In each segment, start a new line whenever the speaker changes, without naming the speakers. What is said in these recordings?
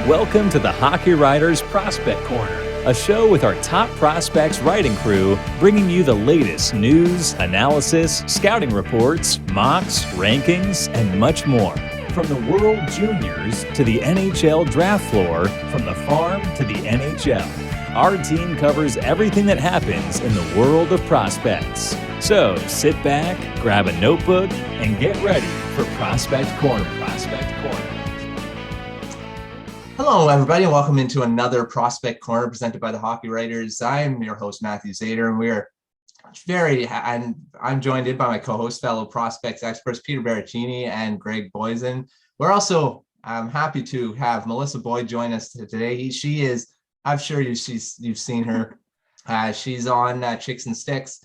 Welcome to the Hockey Writers Prospect Corner, a show with our top prospects writing crew, bringing you the latest news, analysis, scouting reports, mocks, rankings, and much more. From the World Juniors to the NHL draft floor, from the farm to the NHL, our team covers everything that happens in the world of prospects. So sit back, grab a notebook, and get ready for Prospect Corner.
Hello, everybody, and welcome into another Prospect Corner presented by the Hockey Writers. I'm your host, Matthew Zator, and we're I'm joined in by my co-host, fellow prospects experts, Peter Baracchini and Greg Boysen. We're also happy to have Melissa Boyd join us today. She is, I'm sure you've seen her. She's on Chicks and Sticks.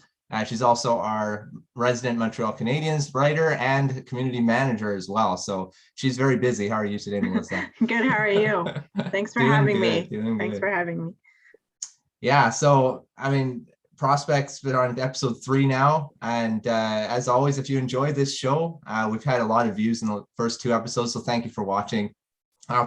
She's also our resident Montreal Canadiens writer and community manager as well. So she's very busy. How are you today, Melissa?
Good. How are you? Thanks for having me. Thanks for having me.
Yeah. So, I mean, Prospect's been on episode 3 now. And as always, if you enjoy this show, we've had a lot of views in the first 2 episodes. So thank you for watching.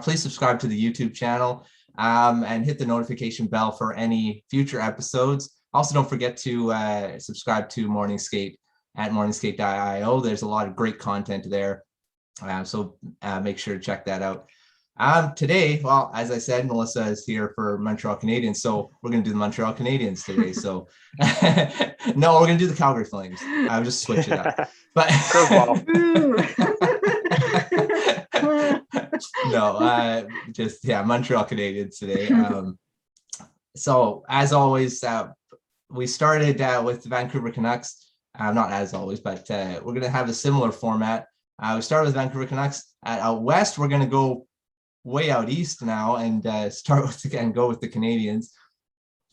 Please subscribe to the YouTube channel and hit the notification bell for any future episodes. Also, don't forget to subscribe to Morning Skate at morningskate.io. There's a lot of great content there. So make sure to check that out. Today, well, as I said, Melissa is here for Montreal Canadiens. So we're going to do the Montreal Canadiens today. So no, we're going to do the Calgary Flames. I'll just switch it up. But no, Montreal Canadiens today. So as always, we started with the Vancouver Canucks. Not as always, but we're going to have a similar format. We started with Vancouver Canucks. Out west, we're going to go way out east now and go with the Canadiens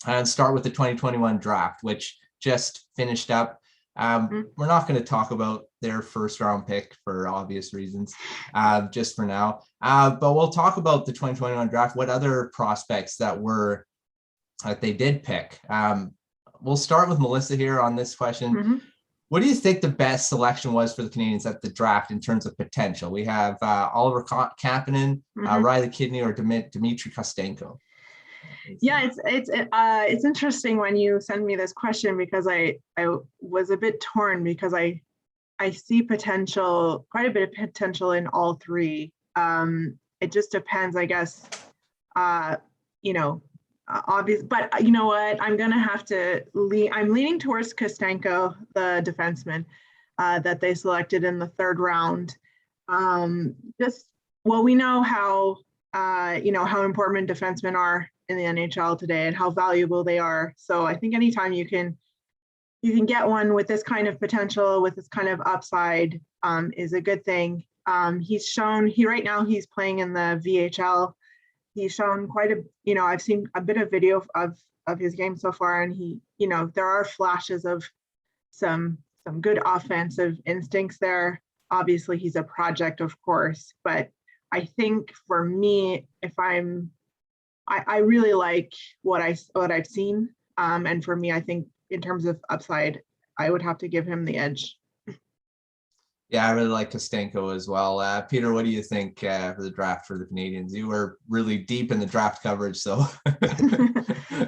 and start with the 2021 draft, which just finished up. We're not going to talk about their first round pick for obvious reasons, just for now. But we'll talk about the 2021 draft, what other prospects that they did pick. We'll start with Melissa here on this question. Mm-hmm. What do you think the best selection was for the Canadiens at the draft in terms of potential? We have Oliver Kapanen, Riley Kidney, or Dmitry Kostenko.
Yeah, it's interesting when you send me this question because I was a bit torn because I see potential, quite a bit of potential in all 3. It just depends, I guess. Obvious, but you know what? I'm gonna have to I'm leaning towards Kostenko, the defenseman that they selected in the 3rd round. We know how how important defensemen are in the NHL today and how valuable they are. So I think anytime you can get one with this kind of potential, with this kind of upside, is a good thing. He's shown right now he's playing in the VHL. He's shown quite I've seen a bit of video of his game so far, and there are flashes of some good offensive instincts there. Obviously, he's a project, of course, but I think for me, if I really like what I've seen, and for me, I think in terms of upside, I would have to give him the edge.
Yeah, I really like Kostenko as well. Peter, what do you think for the draft for the Canadiens? You were really deep in the draft coverage, so.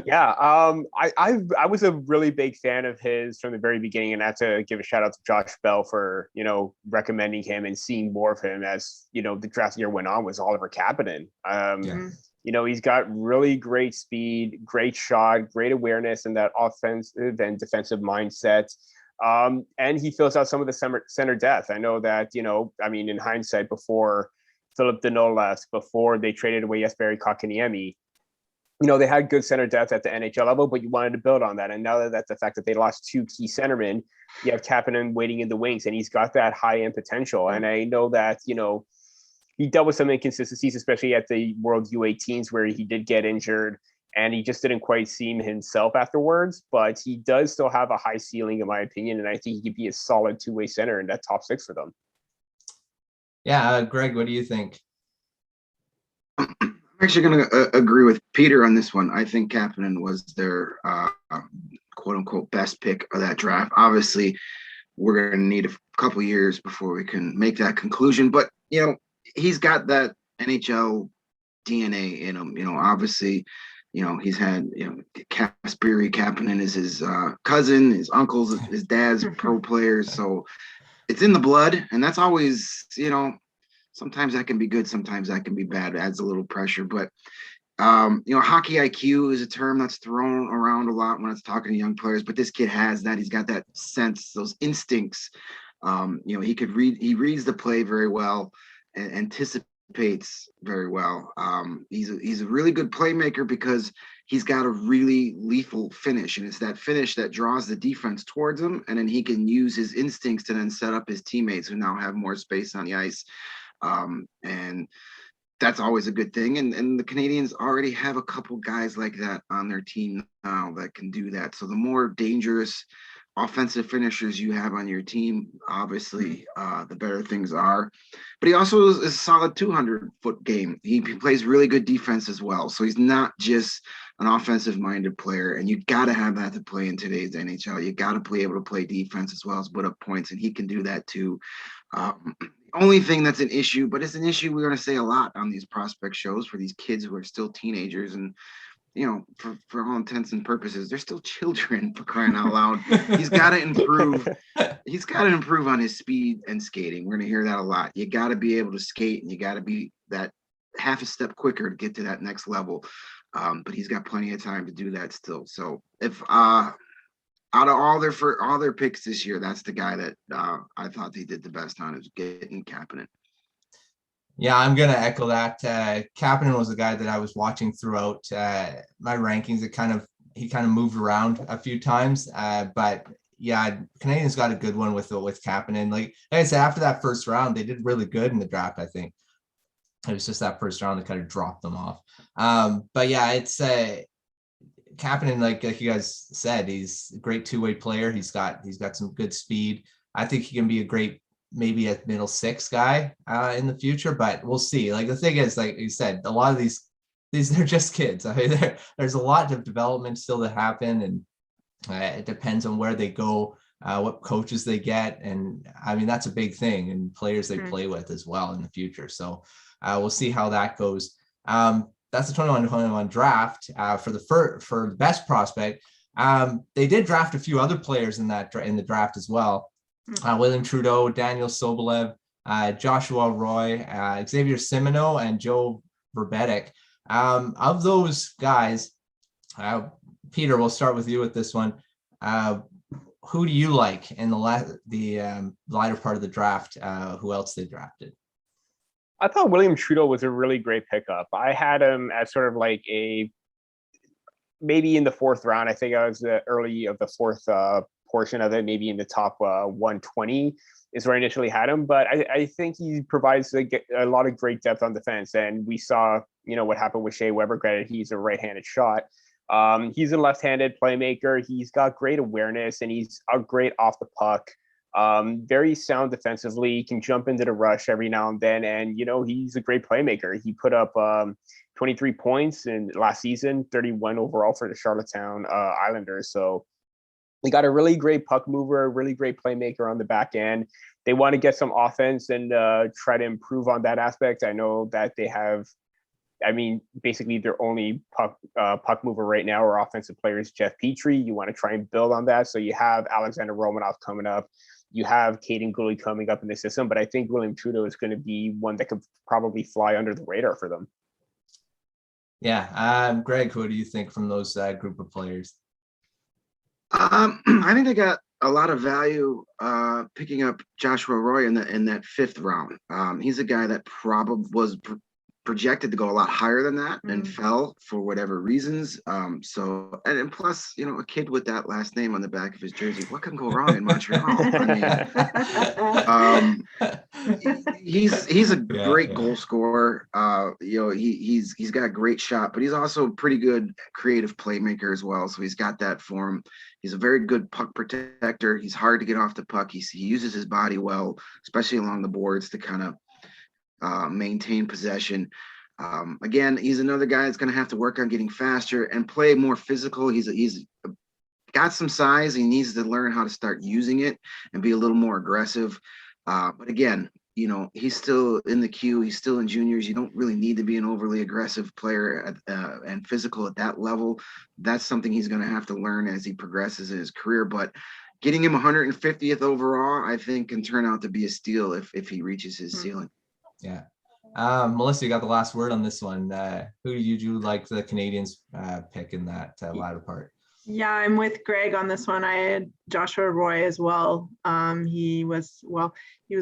Yeah, I was a really big fan of his from the very beginning, and I have to give a shout out to Josh Bell for recommending him and seeing more of him as the draft year went on was Oliver Kapanen. He's got really great speed, great shot, great awareness, and that offensive and defensive mindset. And he fills out some of the center depth. I know that, in hindsight, before Philip Deneau left, before they traded away Jesperi Kotkaniemi, they had good center depth at the NHL level, but you wanted to build on that. And now that's the fact that they lost 2 key centermen, you have Kapanen waiting in the wings, and he's got that high-end potential. And I know that, he dealt with some inconsistencies, especially at the World U18s where he did get injured. And he just didn't quite seem himself afterwards, but he does still have a high ceiling, in my opinion. And I think he could be a solid 2-way center in that top 6 for them.
Yeah. Greg, what do you think?
I'm actually going to agree with Peter on this one. I think Kapanen was their quote unquote best pick of that draft. Obviously, we're going to need a couple years before we can make that conclusion, but he's got that NHL DNA in him. Obviously, he's had, Kapanen is his cousin, his uncles, his dad's pro players. So it's in the blood. And that's always, sometimes that can be good. Sometimes that can be bad. It adds a little pressure. But, hockey IQ is a term that's thrown around a lot when it's talking to young players. But this kid has that. He's got that sense, those instincts. He reads the play very well and anticipates very well. He's a really good playmaker because he's got a really lethal finish, and it's that finish that draws the defense towards him, and then he can use his instincts to then set up his teammates who now have more space on the ice. And that's always a good thing. And the Canadiens already have a couple guys like that on their team now that can do that. So the more dangerous offensive finishers you have on your team, obviously, the better things are. But he also is a solid 200-foot game. He plays really good defense as well. So he's not just an offensive-minded player, and you got to have that to play in today's NHL. You got to be able to play defense as well as put up points, and he can do that too. Only thing that's an issue, but it's an issue we're going to say a lot on these prospect shows for these kids who are still teenagers and, for all intents and purposes, they're still children, for crying out loud. He's got to improve. He's got to improve on his speed and skating. We're going to hear that a lot. You got to be able to skate, and you got to be that half a step quicker to get to that next level. But he's got plenty of time to do that still. So if out of all their picks this year, that's the guy that I thought they did the best on, is getting Kapanen.
Yeah, I'm going to echo that. Kapanen was the guy that I was watching throughout my rankings. He kind of moved around a few times. But yeah, Canadians got a good one with Kapanen. Like I said, after that first round, they did really good in the draft, I think. It was just that first round that kind of dropped them off. But yeah, it's Kapanen, like you guys said, he's a great two-way player. He's got some good speed. I think he can be a great, maybe a middle six guy in the future, but we'll see. Like the thing is, like you said, a lot of these they're just kids. I mean, there's a lot of development still to happen, and it depends on where they go, what coaches they get, and I mean that's a big thing, and players they play with as well in the future. So we'll see how that goes. That's the 21-21 draft for the best prospect. They did draft a few other players in the draft as well. William Trudeau, Daniel Sobolev, Joshua Roy, Xavier Simoneau, and Joe Verbetic. Of those guys, Peter, we'll start with you with this one. Who do you like in the latter part of the draft? Who else they drafted?
I thought William Trudeau was a really great pickup. I had him as sort of like maybe in the fourth round. I think I was early of the fourth portion of it, maybe in the top 120 is where I initially had him. But I think he provides a lot of great depth on defense. And we saw, what happened with Shea Weber. Granted, he's a right-handed shot. He's a left-handed playmaker. He's got great awareness, and he's great off the puck. Very sound defensively. He can jump into the rush every now and then. And, he's a great playmaker. He put up 23 points in last season, 31 overall for the Charlottetown Islanders. So they got a really great puck mover, a really great playmaker on the back end. They want to get some offense and try to improve on that aspect. I know that they have, basically their only puck mover right now or offensive player is Jeff Petrie. You want to try and build on that. So you have Alexander Romanov coming up. You have Caden Gooly coming up in the system. But I think William Trudeau is going to be one that could probably fly under the radar for them.
Yeah. Greg, who do you think from those group of players?
I think they got a lot of value picking up Joshua Roy in that fifth round. He's a guy that probably was projected to go a lot higher than that and fell for whatever reasons. So and plus, a kid with that last name on the back of his jersey, what can go wrong in Montreal? He's a great goal scorer. He's got a great shot, but he's also a pretty good creative playmaker as well. So he's got that for him. He's a very good puck protector. He's hard to get off the puck. He uses his body well, especially along the boards to kind of maintain possession. Again, he's another guy that's going to have to work on getting faster and play more physical. He's got some size. He needs to learn how to start using it and be a little more aggressive. But again, you know, he's still in the queue. He's still in juniors. You don't really need to be an overly aggressive player and physical at that level. That's something he's going to have to learn as he progresses in his career. But getting him 150th overall, I think, can turn out to be a steal if he reaches his ceiling.
Yeah. Melissa, you got the last word on this one. Who did you like the Canadiens pick in that latter part?
Yeah, I'm with Greg on this one. I had Joshua Roy as well. He was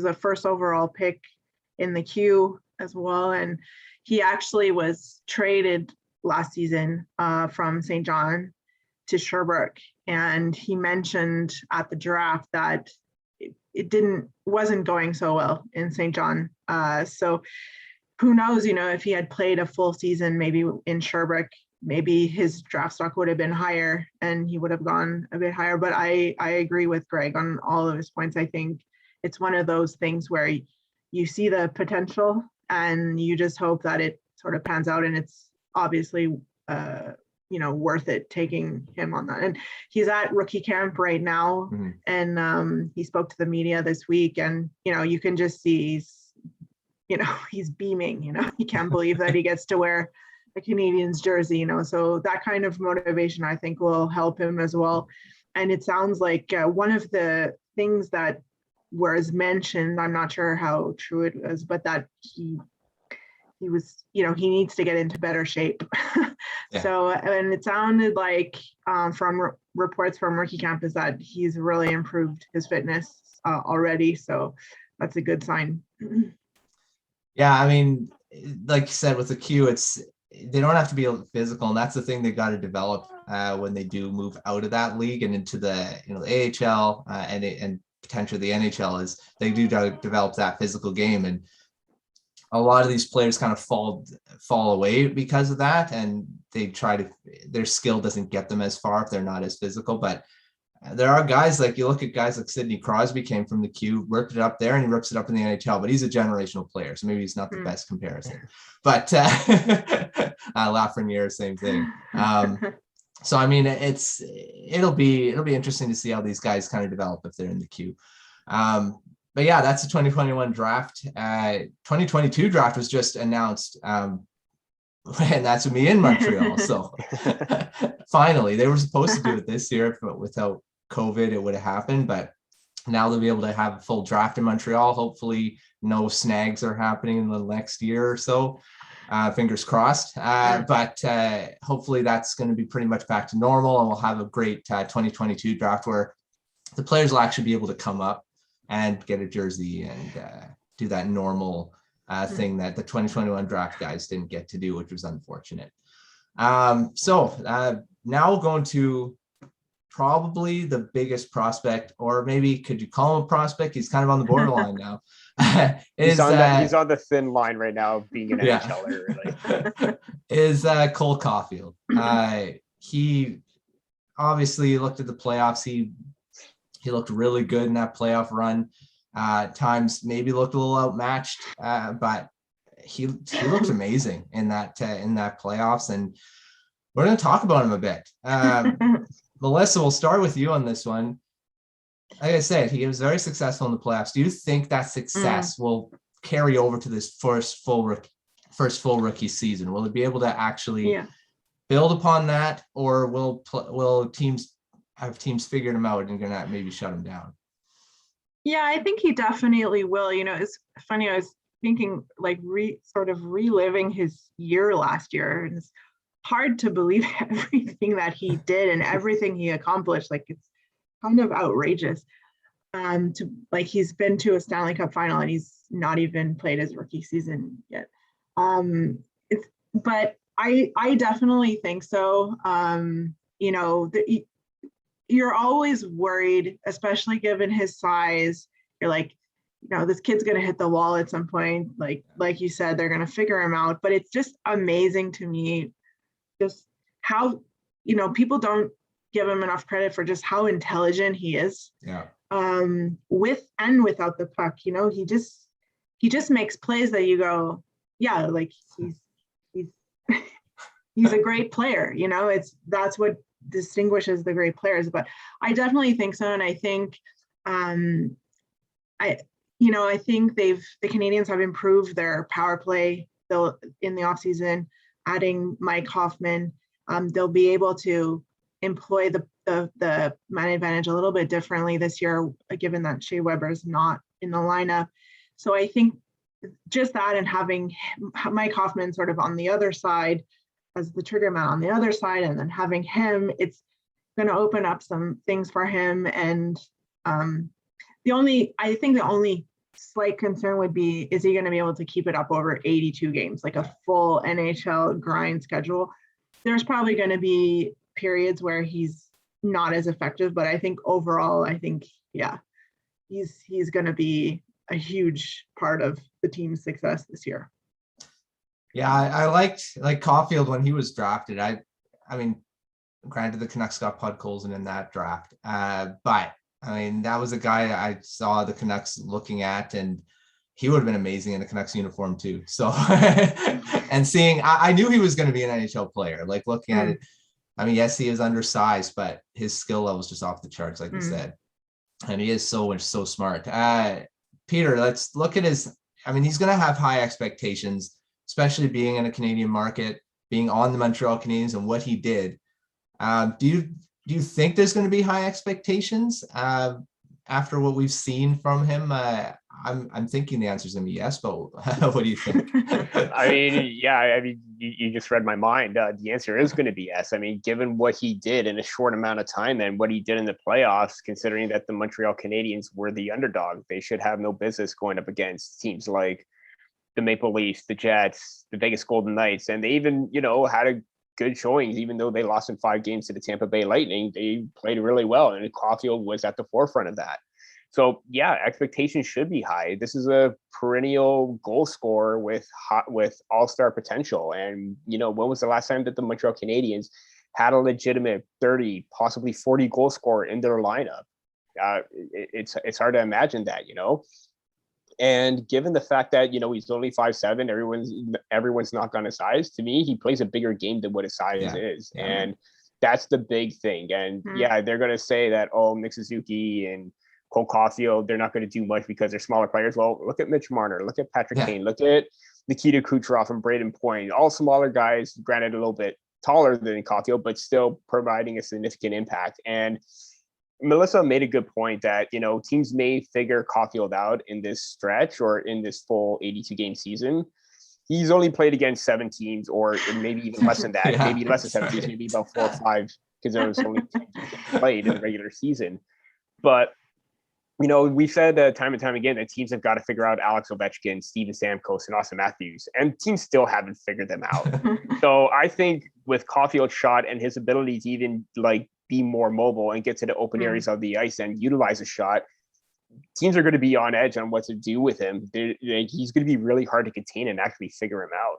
a first overall pick in the queue as well. And he actually was traded last season from St. John to Sherbrooke. And he mentioned at the draft that it wasn't going so well in St. John. So who knows, you know, if he had played a full season, maybe in Sherbrooke, maybe his draft stock would have been higher and he would have gone a bit higher. But I agree with Greg on all of his points. I think it's one of those things where you see the potential and you just hope that it sort of pans out, and it's obviously, you know, worth it taking him on that. And he's at rookie camp right now.
Mm-hmm.
And he spoke to the media this week, and, you know, you can just see he's beaming, you know, he can't believe that he gets to wear a Canadiens jersey, you know, so that kind of motivation I think will help him as well. And it sounds like one of the things that was mentioned, I'm not sure how true it was, but that he was, you know, he needs to get into better shape. Yeah. So, and it sounded like from reports from rookie camp is that he's really improved his fitness already. So that's a good sign.
Yeah, I mean, like you said, with the Q, they don't have to be physical, and that's the thing they got to develop when they do move out of that league and into the, you know, the AHL and potentially the NHL, is they do develop that physical game, and a lot of these players kind of fall away because of that, and their skill doesn't get them as far if they're not as physical. But there are guys, like you look at guys like Sidney Crosby, came from the Q, ripped it up there, and he rips it up in the NHL, but he's a generational player, so maybe he's not the best comparison. But Lafreniere, same thing. So I mean, it'll be interesting to see how these guys kind of develop if they're in the Q. But yeah, that's the 2021 draft. 2022 draft was just announced, and that's with me in Montreal. So finally, they were supposed to do it this year, but without COVID, it would have happened. But now they'll be able to have a full draft in Montreal. Hopefully, no snags are happening in the next year or so. Fingers crossed. But hopefully, that's going to be pretty much back to normal, and we'll have a great 2022 draft where the players will actually be able to come up and get a jersey and do that normal thing that the 2021 draft guys didn't get to do, which was unfortunate. So now we're going to probably the biggest prospect, or maybe could you call him a prospect? He's kind of on the borderline now.
He's on the thin line right now, being an NHLer, really.
Is Cole Caufield. He obviously looked at the playoffs. He looked really good in that playoff run. Times maybe looked a little outmatched, but he looked amazing in that playoffs, and we're going to talk about him a bit. Melissa, we'll start with you on this one. Like I said, he was very successful in the playoffs. Do you think that success will carry over to this first full rookie season? Will it be able to actually build upon that, or will teams figured him out and gonna maybe shut him down?
Yeah, I think he definitely will. You know, it's funny, I was thinking like sort of reliving his year last year, and it's hard to believe everything that he did and everything he accomplished. Like, it's kind of outrageous. He's been to a Stanley Cup final and he's not even played his rookie season yet. But I definitely think so. You know, you're always worried, especially given his size. You're like, you know, this kid's going to hit the wall at some point. Like you said, they're going to figure him out. But it's just amazing to me just how, you know, people don't give him enough credit for just how intelligent he is.
Yeah.
With and without the puck, you know, he just makes plays that you go, yeah, like he's a great player. You know, that's what distinguishes the great players. But I definitely think so, and I think I think the Canadiens have improved their power play in the offseason, adding Mike Hoffman. They'll be able to employ the man advantage a little bit differently this year, given that Shea Weber is not in the lineup. So I think just that, and having Mike Hoffman sort of on the other side as the trigger man on the other side, and then having him, it's going to open up some things for him. And the only slight concern would be, is he going to be able to keep it up over 82 games, like a full NHL grind schedule? There's probably going to be periods where he's not as effective, but I think overall, he's going to be a huge part of the team's success this year.
Yeah, I liked Caufield when he was drafted. I mean, granted the Canucks got Podkolzin in that draft, but I mean, that was a guy I saw the Canucks looking at, and he would have been amazing in a Canucks uniform too. So, and I knew he was going to be an NHL player. Like, looking at it, I mean, yes, he is undersized, but his skill level is just off the charts, like you said. And he is so smart. Peter, let's look at his, I mean, he's going to have high expectations, especially being in a Canadian market, being on the Montreal Canadiens and what he did. Do you think there's going to be high expectations after what we've seen from him? I'm thinking the answer is going to be yes, but what do you think?
I mean, you just read my mind. The answer is going to be yes. I mean, given what he did in a short amount of time and what he did in the playoffs, considering that the Montreal Canadiens were the underdog, they should have no business going up against teams like the Maple Leafs, the Jets, the Vegas Golden Knights, and they even, had a good showings, even though they lost in 5 games to the Tampa Bay Lightning. They played really well, and Caufield was at the forefront of that. So yeah, expectations should be high. This is a perennial goal scorer with all-star potential. And when was the last time that the Montreal Canadiens had a legitimate 30, possibly 40 goal scorer in their lineup? It's hard to imagine that, And given the fact that, he's only 5'7", everyone's not on his size, to me, he plays a bigger game than what his size is. Yeah. And that's the big thing. And they're going to say that, Nick Suzuki and Cole Caufield, they're not going to do much because they're smaller players. Well, look at Mitch Marner, look at Patrick Kane, look at Nikita Kucherov and Braden Point, all smaller guys, granted a little bit taller than Caufield, but still providing a significant impact. And Melissa made a good point that, teams may figure Caufield out in this stretch or in this full 82 game season. He's only played against 7 teams, or maybe even less than that, maybe less than 7 teams, maybe about 4 or 5, because there was only 10 teams played in the regular season. But, we said time and time again that teams have got to figure out Alex Ovechkin, Steven Stamkos, and Austin Matthews, and teams still haven't figured them out. So I think with Caufield's shot and his ability to even be more mobile and get to the open areas of the ice and utilize a shot, teams are going to be on edge on what to do with him. He's going to be really hard to contain and actually figure him out.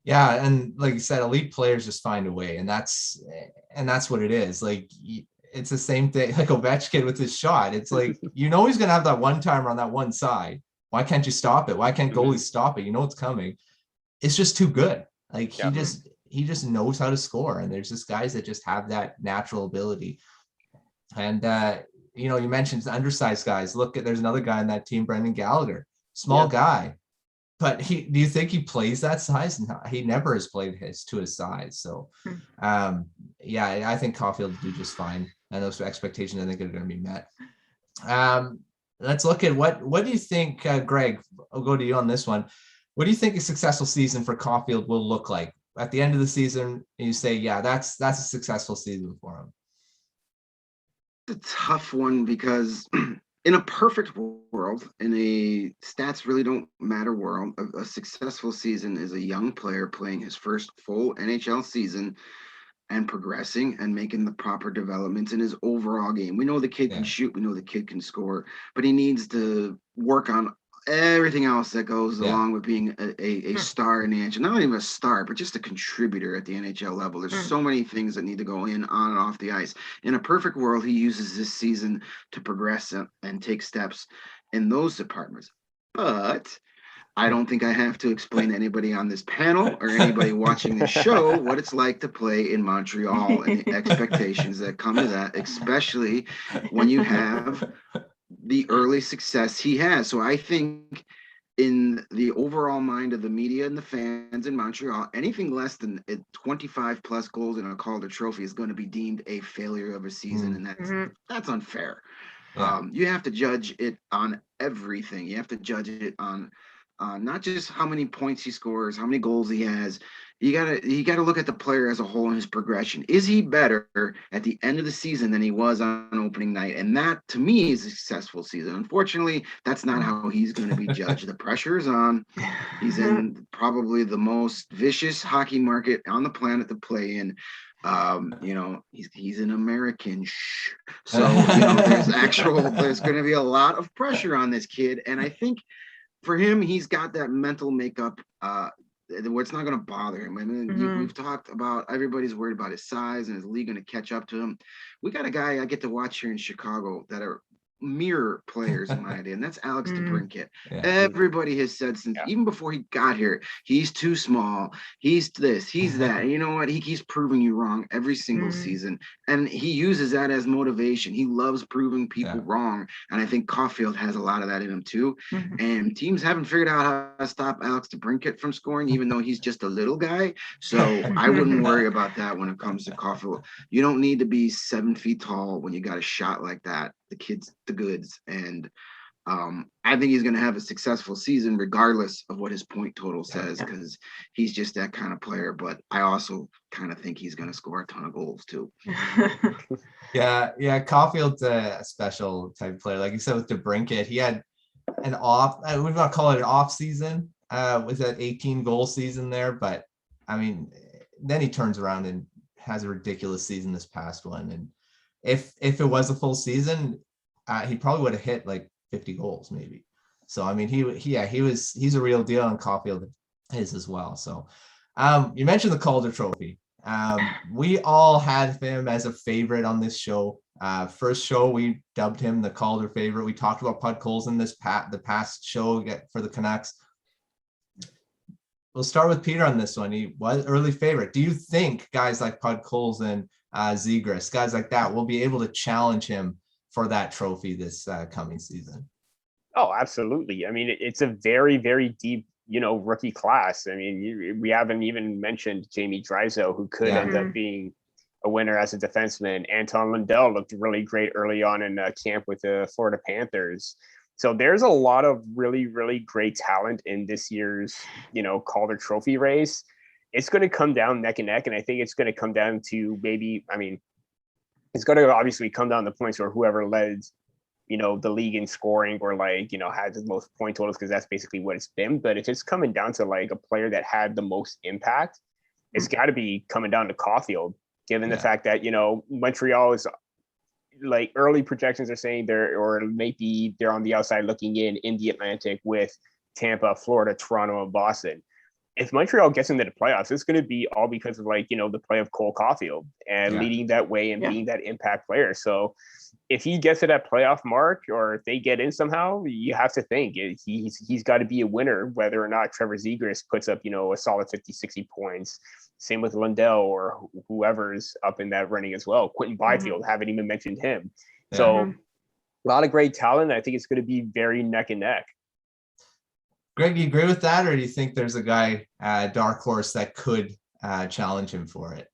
Yeah, and like you said, elite players just find a way, and that's what it is. It's the same thing like Ovechkin with his shot. It's like, he's going to have that one timer on that one side. Why can't you stop it? Why can't goalies stop it? It's coming. It's just too good. He just knows how to score, and there's just guys that just have that natural ability. And you mentioned undersized guys. There's another guy on that team, Brendan Gallagher, small guy, but do you think he plays that size? No, he never has played to his size. So I think Caufield will do just fine, and those expectations I think are going to be met. Let's look at what do you think, Greg? I'll go to you on this one. What do you think a successful season for Caufield will look like? At the end of the season, you say, that's a successful season for him.
It's a tough one because in a perfect world, in a stats really don't matter world, a successful season is a young player playing his first full NHL season and progressing and making the proper developments in his overall game. We know the kid can shoot, we know the kid can score, but he needs to work on everything else that goes along with being a star in the NHL. Not even a star, but just a contributor at the NHL level. There's so many things that need to go on and off the ice. In a perfect world, he uses this season to progress and take steps in those departments. But I don't think I have to explain to anybody on this panel or anybody watching this show what it's like to play in Montreal and the expectations that come to that, especially when you have the early success he has. So I think in the overall mind of the media and the fans in Montreal, anything less than 25 plus goals in a Calder Trophy is going to be deemed a failure of a season, and that's unfair.
Yeah.
You have to judge it on everything. You have to judge it on not just how many points he scores, how many goals he has. You gotta look at the player as a whole and his progression. Is he better at the end of the season than he was on opening night? And that, to me, is a successful season. Unfortunately, that's not how he's going to be judged. The pressure is on. He's in probably the most vicious hockey market on the planet to play in. He's an American, so there's going to be a lot of pressure on this kid, and I think for him, he's got that mental makeup where it's not going to bother him. I mean, we've talked about everybody's worried about his size and his league going to catch up to him. We got a guy I get to watch here in Chicago that are mirror players in my idea, and that's Alex DeBrincat.
Yeah.
Everybody has said since even before he got here, he's too small, he's this, he's that. And you know what? He keeps proving you wrong every single season, and he uses that as motivation. He loves proving people wrong, and I think Caufield has a lot of that in him too. And teams haven't figured out how to stop Alex DeBrincat from scoring, even though he's just a little guy. So I wouldn't worry about that when it comes to Caufield. You don't need to be 7 feet tall when you got a shot like that. The kid's the goods, and I think he's going to have a successful season regardless of what his point total says, because he's just that kind of player. But I also kind of think he's going to score a ton of goals too.
Yeah, Caufield's a special type of player. Like you said with DeBrincat, he had an off, we would not call it an off season with that 18 goal season there, but I mean, then he turns around and has a ridiculous season this past one. And if it was a full season, he probably would have hit like 50 goals maybe. So I mean, he's a real deal, and Caufield is as well. So you mentioned the Calder Trophy. We all had him as a favorite on this show. First show we dubbed him the Calder favorite. We talked about Podkolzin in the past show for the Canucks. We'll start with Peter on this one. He was early favorite. Do you think guys like Podkolzin, Zegras, guys like that will be able to challenge him for that trophy this coming season?
Oh, absolutely. I mean, it's a very, very deep, rookie class. I mean, we haven't even mentioned Jamie Drysdale, who could end up being a winner as a defenseman. Anton Lundell looked really great early on in camp with the Florida Panthers. So there's a lot of really, really great talent in this year's, Calder Trophy race. It's going to come down neck and neck, and I think it's going to come down to it's going to obviously come down to points where whoever led, the league in scoring or had the most point totals, because that's basically what it's been. But if it's coming down to like a player that had the most impact, it's got to be coming down to Caufield, given the fact that, Montreal is like early projections are saying they're on the outside looking in the Atlantic with Tampa, Florida, Toronto, and Boston. If Montreal gets into the playoffs, it's going to be all because of the play of Cole Caufield and leading that way and being that impact player. So if he gets to that playoff mark, or if they get in somehow, you have to think he's got to be a winner, whether or not Trevor Zegras puts up, a solid 50, 60 points. Same with Lundell or whoever's up in that running as well. Quentin Byfield, haven't even mentioned him. So a lot of great talent. I think it's going to be very neck and neck.
Greg, do you agree with that, or do you think there's a guy, dark horse, that could challenge him for it?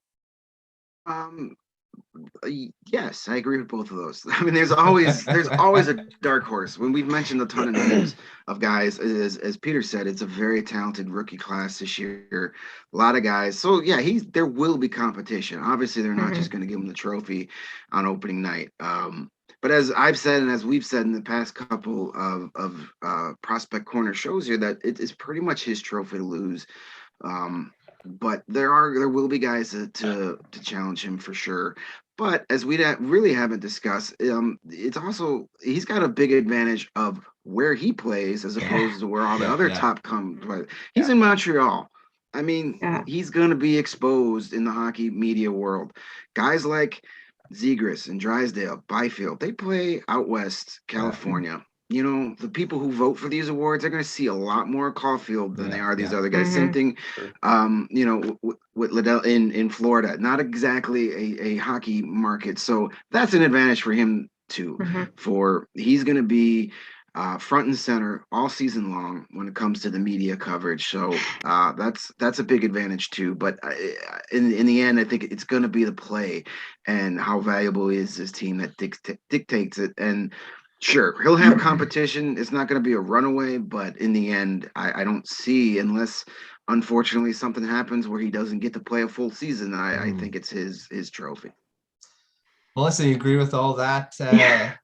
Yes, I agree with both of those. I mean, there's always a dark horse. When we've mentioned a ton of names of guys, as Peter said, it's a very talented rookie class this year. A lot of guys. So yeah, there will be competition. Obviously, they're not just going to give him the trophy on opening night. But as I've said, and as we've said in the past couple of Prospect Corner shows here, that it is pretty much his trophy to lose. But there will be guys to challenge him for sure. But as we really haven't discussed, it's also he's got a big advantage of where he plays as opposed to where all the other top come. He's in Montreal. I mean, he's going to be exposed in the hockey media world. Guys like Zegras and Drysdale, Byfield, they play out west California. The people who vote for these awards are going to see a lot more Caufield than they are these other guys. Same thing, with Liddell in Florida. Not exactly a hockey market. So that's an advantage for him too.
Mhm.
He's going to be front and center all season long when it comes to the media coverage. So that's a big advantage too. But in the end, I think it's going to be the play and how valuable is this team that dictates it. And sure, he'll have competition. It's not going to be a runaway, but in the end, I don't see, unless unfortunately something happens where he doesn't get to play a full season, I think it's his trophy.
Melissa, you agree with all that? Yeah.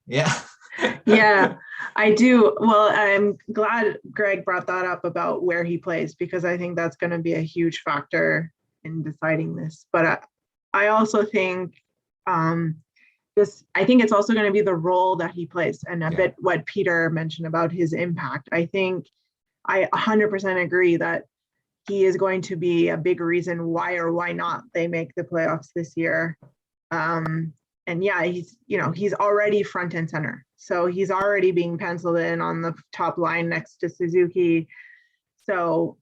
Yeah, I do. Well, I'm glad Greg brought that up about where he plays, because I think that's going to be a huge factor in deciding this. But I also think I think it's also going to be the role that he plays, and a bit what Peter mentioned about his impact. I think I 100% agree that he is going to be a big reason why or why not they make the playoffs this year. And yeah, he's already front and center. So he's already being penciled in on the top line next to Suzuki. So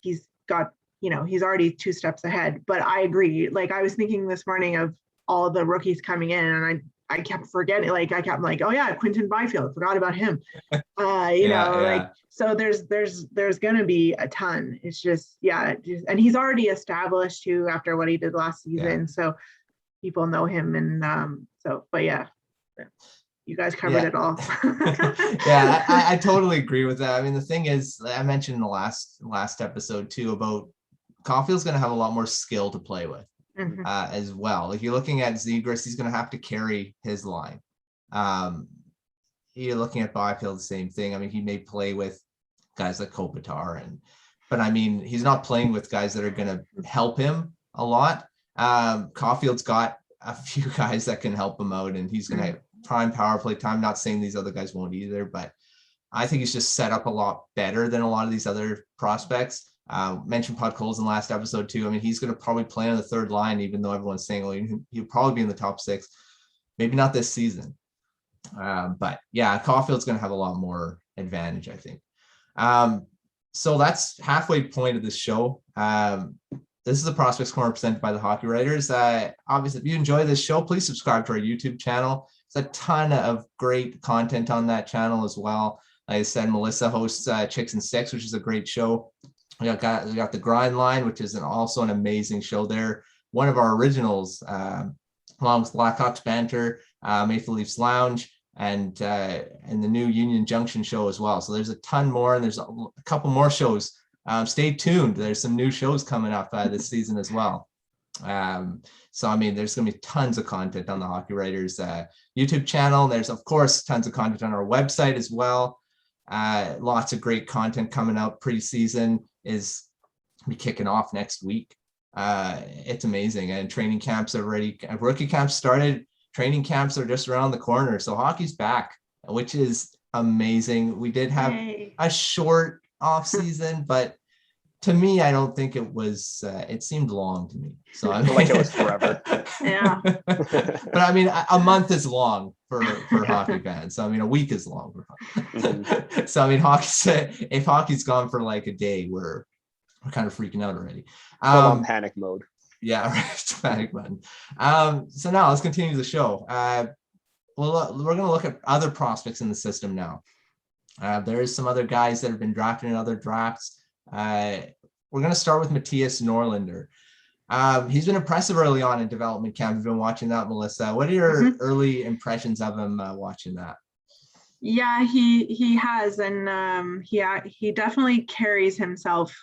he's got, he's already 2 steps ahead. But I agree. Like, I was thinking this morning of all the rookies coming in, and I kept forgetting, oh yeah, Quinton Byfield, forgot about him. So there's going to be a ton. It's just, and he's already established too after what he did last season. Yeah. So people know him, and but yeah, you guys covered it all.
Yeah, I totally agree with that. I mean, the thing is, I mentioned in the last episode too about Caufield's going to have a lot more skill to play with as well. If you're looking at Zegras, he's going to have to carry his line. You're looking at Byfield, the same thing. I mean, he may play with guys like Kopitar, but I mean, he's not playing with guys that are going to help him a lot. Caufield's got a few guys that can help him out, and he's going to prime power play time. Not saying these other guys won't either, but I think he's just set up a lot better than a lot of these other prospects. Mentioned Podkolzin in the last episode too. I mean, he's going to probably play on the third line, even though everyone's saying, well, he'll probably be in the top 6, maybe not this season. But yeah, Caufield's going to have a lot more advantage, I think. So that's halfway point of this show. This is the Prospects Corner presented by the Hockey Writers. Obviously, if you enjoy this show, please subscribe to our YouTube channel. There's a ton of great content on that channel as well. Like I said, Melissa hosts Chicks and Sticks, which is a great show. We got the Grind Line, which is also an amazing show there. One of our originals, along with Blackhawks Banter, Maple Leafs Lounge, and the new Union Junction show as well. So there's a ton more, and there's a couple more shows. Stay tuned. There's some new shows coming up this season as well. So, I mean, there's going to be tons of content on the Hockey Writers YouTube channel. There's, of course, tons of content on our website as well. Lots of great content coming out. Preseason is be kicking off next week. It's amazing. And training camps are ready. Rookie camps started. Training camps are just around the corner. So hockey's back, which is amazing. We did have a short off season, but to me, I don't think it was. It seemed long to me. So I mean,
like it was forever.
Yeah.
But I mean, a month is long for hockey fans. So I mean, a week is long for hockey. So I mean, if hockey's gone for like a day, we're kind of freaking out already.
Full on panic mode.
Yeah, right. Panic button. So now let's continue the show. We're going to look at other prospects in the system now. There is some other guys that have been drafted in other drafts. We're going to start with Mattias Norlinder. He's been impressive early on in development camp. You've been watching that, Melissa. What are your early impressions of him watching that?
Yeah, he has, and he definitely carries himself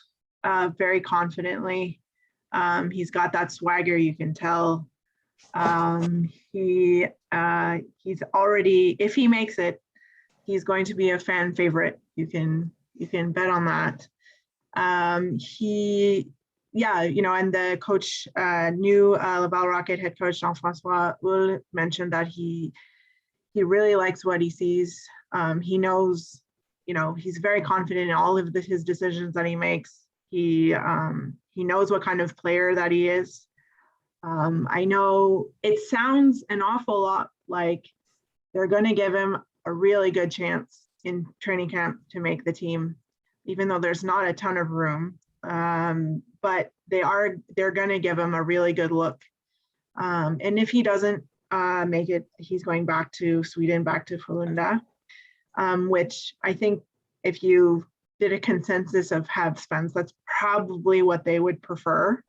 very confidently. He's got that swagger, you can tell. He's already, if he makes it, he's going to be a fan favorite. You can bet on that. And the coach, new Laval Rocket head coach Jean-François Hull mentioned that he really likes what he sees. He knows, he's very confident in all of his decisions that he makes. He knows what kind of player that he is. I know it sounds an awful lot like they're going to give him a really good chance in training camp to make the team, even though there's not a ton of room. But they're going to give him a really good look. And if he doesn't make it. He's going back to Sweden, back to Frölunda, which I think if you did a consensus of Habs fans, that's probably what they would prefer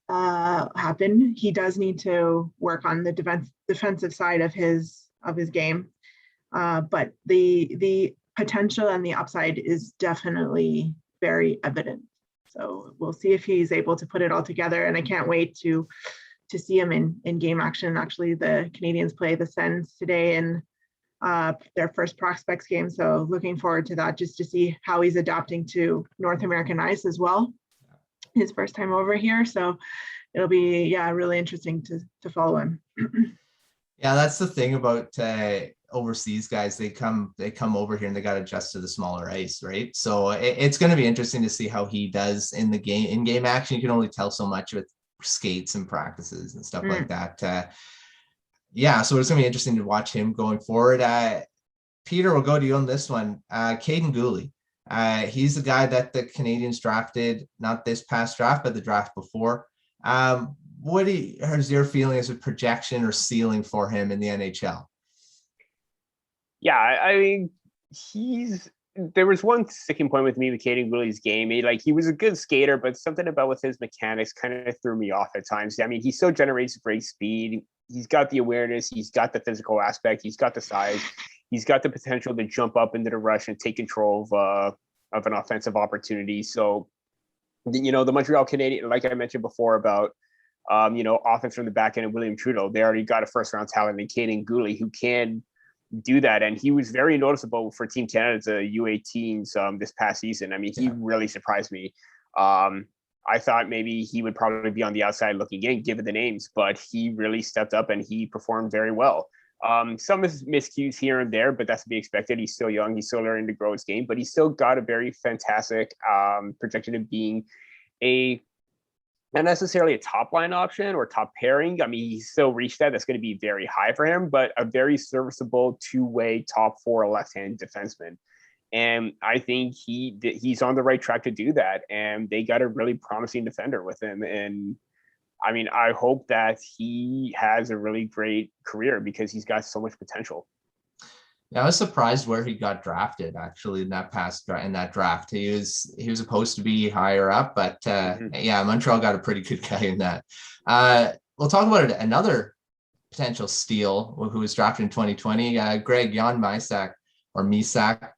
happen. He does need to work on the defensive side of his game, but the potential and the upside is definitely very evident. So we'll see if he's able to put it all together, and I can't wait to see him in game action. Actually, the Canadiens play the Sens today in their first prospects game, so looking forward to that, just to see how he's adapting to North American ice as well. His first time over here, so it'll be really interesting to follow him.
Yeah, that's the thing about overseas guys. They come over here and they got to adjust to the smaller ice, right? So it's going to be interesting to see how he does in the game. In game action, you can only tell so much with skates and practices and stuff like that. So it's gonna be interesting to watch him going forward. Peter, we'll go to you on this one. Caden Gooly. He's the guy that the Canadiens drafted, not this past draft, but the draft before. What is your feeling as a projection or ceiling for him in the NHL?
Yeah, I mean, there was one sticking point with me with Caden Gooly's game. He was a good skater, but something about with his mechanics kind of threw me off at times. I mean, he still generates great speed. He's got the awareness. He's got the physical aspect. He's got the size. He's got the potential to jump up into the rush and take control of an offensive opportunity. So, the Montreal Canadiens, like I mentioned before about, offense from the back end of William Trudeau, they already got a first-round talent in Caden Gooly who can do that, and he was very noticeable for Team Canada's U18s this past season. I mean, he really surprised me. I thought maybe he would probably be on the outside looking in, given the names, but he really stepped up and he performed very well. Some miscues here and there, but that's to be expected. He's still young. He's still learning to grow his game, but he's still got a very fantastic projection of being not necessarily a top line option or top pairing. I mean, he's still reached that. That's going to be very high for him, but a very serviceable two-way top four left-hand defenseman. And I think he's on the right track to do that. And they got a really promising defender with him. And I mean, I hope that he has a really great career because he's got so much potential.
Yeah, I was surprised where he got drafted actually in that draft. He was supposed to be higher up, but Montreal got a pretty good guy in that. We'll talk about another potential steal who was drafted in 2020. Greg, Yan Mysak or Mysak.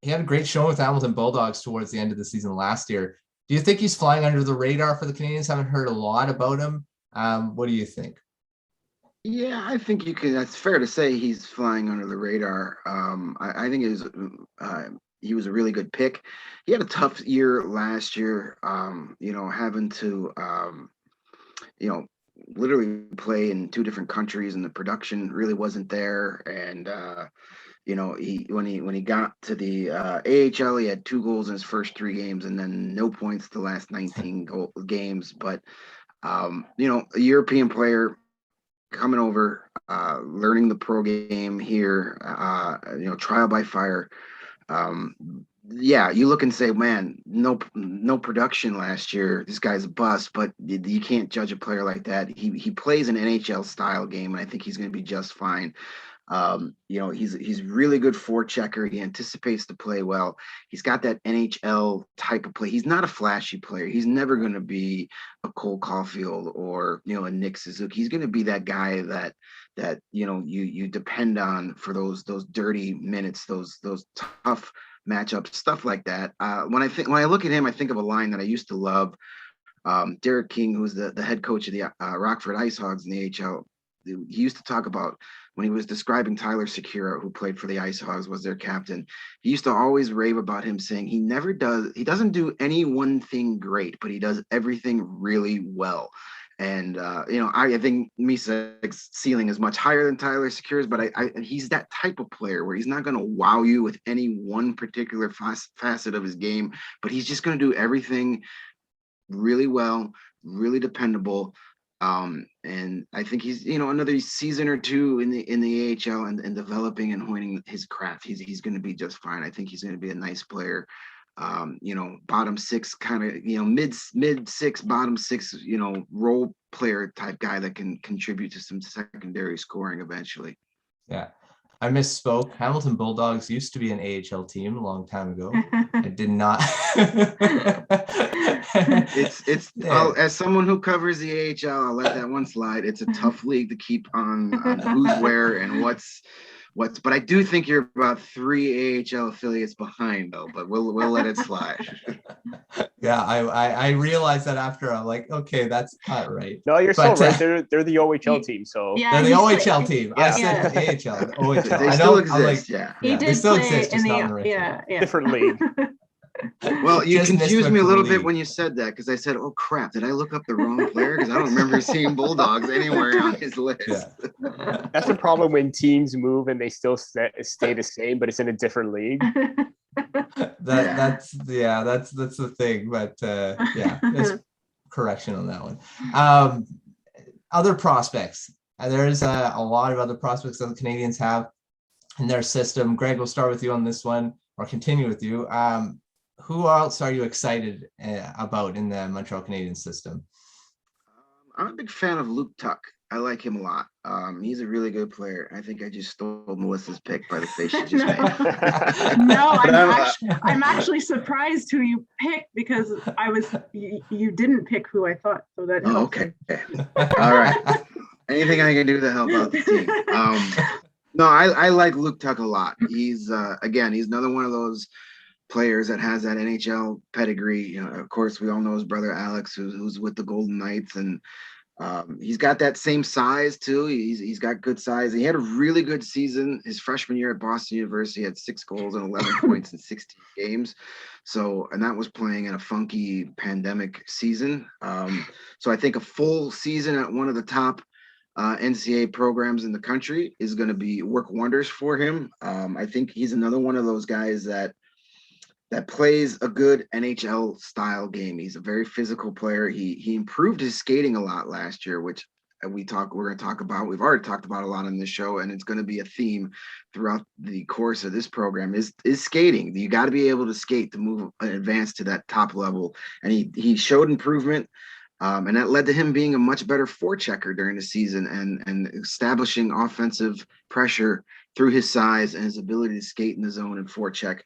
He had a great showing with Hamilton Bulldogs towards the end of the season last year. Do you think he's flying under the radar for the Canadiens? Haven't heard a lot about him. What do you think?
Yeah, I think that's fair to say he's flying under the radar. I think he was a really good pick. He had a tough year last year, having to, literally play in two different countries and the production really wasn't there. And, when he got to the AHL, he had 2 goals in his first 3 games and then no points the last 19 games. But, a European player coming over, learning the pro game here, trial by fire. You look and say, man, no production last year. This guy's a bust, but you can't judge a player like that. He plays an NHL style game, and I think he's going to be just fine. He's really good forechecker. He anticipates to play well. He's got that NHL type of play. He's not a flashy player. He's never going to be a Cole Caufield or a Nick Suzuki. He's going to be that guy that you depend on for those dirty minutes, those tough matchups, stuff like that. When I look at him, I think of a line that I used to love. Derek King, who's the head coach of the Rockford Ice Hogs in the AHL. He used to talk about when he was describing Tyler Secura, who played for the Ice Hogs, was their captain. He used to always rave about him, saying he doesn't do any one thing great, but he does everything really well. And, I think Mysek's ceiling is much higher than Tyler Secura's, but he's that type of player where he's not going to wow you with any one particular facet of his game, but he's just going to do everything really well, really dependable. And I think he's, another season or two in the AHL and developing and honing his craft. He's going to be just fine. I think he's going to be a nice player. bottom six kind of, mid six, bottom six, role player type guy that can contribute to some secondary scoring eventually.
Yeah. I misspoke. Hamilton Bulldogs used to be an AHL team a long time ago. I did not.
As someone who covers the AHL, I'll let that one slide. It's a tough league to keep on who's where and what's. But I do think you're about 3 AHL affiliates behind though. But we'll let it slide.
Yeah, I realized that after. I'm like, okay, that's not right.
No, you're so right. They're the OHL team, so
yeah,
they're the OHL team.
Yeah.
I said AHL, OHL.
They
I
still
know.
exist.
I'm like,
yeah.
he did
they still
play
exist, just
in
not
the
in the right team.
different league.
Well, you
Just
confused me a
misread
little
the
bit
league.
when you said that because I said, "Oh crap! Did I look up the wrong player?" Because I don't remember seeing Bulldogs anywhere on his list.
Yeah.
That's the problem when teams move and they still stay the same, but it's in a different league.
That's the thing. But there's correction on that one. Other prospects. There's a lot of other prospects that the Canadiens have in their system. Greg, we'll start with you on this one, or continue with you. Who else are you excited about in the Montreal Canadiens system?
I'm a big fan of Luke Tuck. I like him a lot. He's a really good player. I think I just stole Melissa's pick by the face she just made.
No, I'm actually surprised who you picked because you didn't pick who I thought. So that helps.
Okay. All right. Anything I can do to help out the team. No, I like Luke Tuck a lot. He's he's another one of those players that has that NHL pedigree. Of course, we all know his brother Alex, who's with the Golden Knights, and he's got that same size too. He's got good size. He had a really good season his freshman year at Boston University. He had 6 goals and 11 points in 16 games. And that was playing in a funky pandemic season. So I think a full season at one of the top NCAA programs in the country is going to work wonders for him. I think he's another one of those guys that plays a good NHL style game. He's a very physical player. He improved his skating a lot last year, which we're going to talk about. We've already talked about a lot on this show, and it's going to be a theme throughout the course of this program is skating. You got to be able to skate to move and advance to that top level. And he showed improvement. And that led to him being a much better forechecker during the season and establishing offensive pressure through his size and his ability to skate in the zone and forecheck.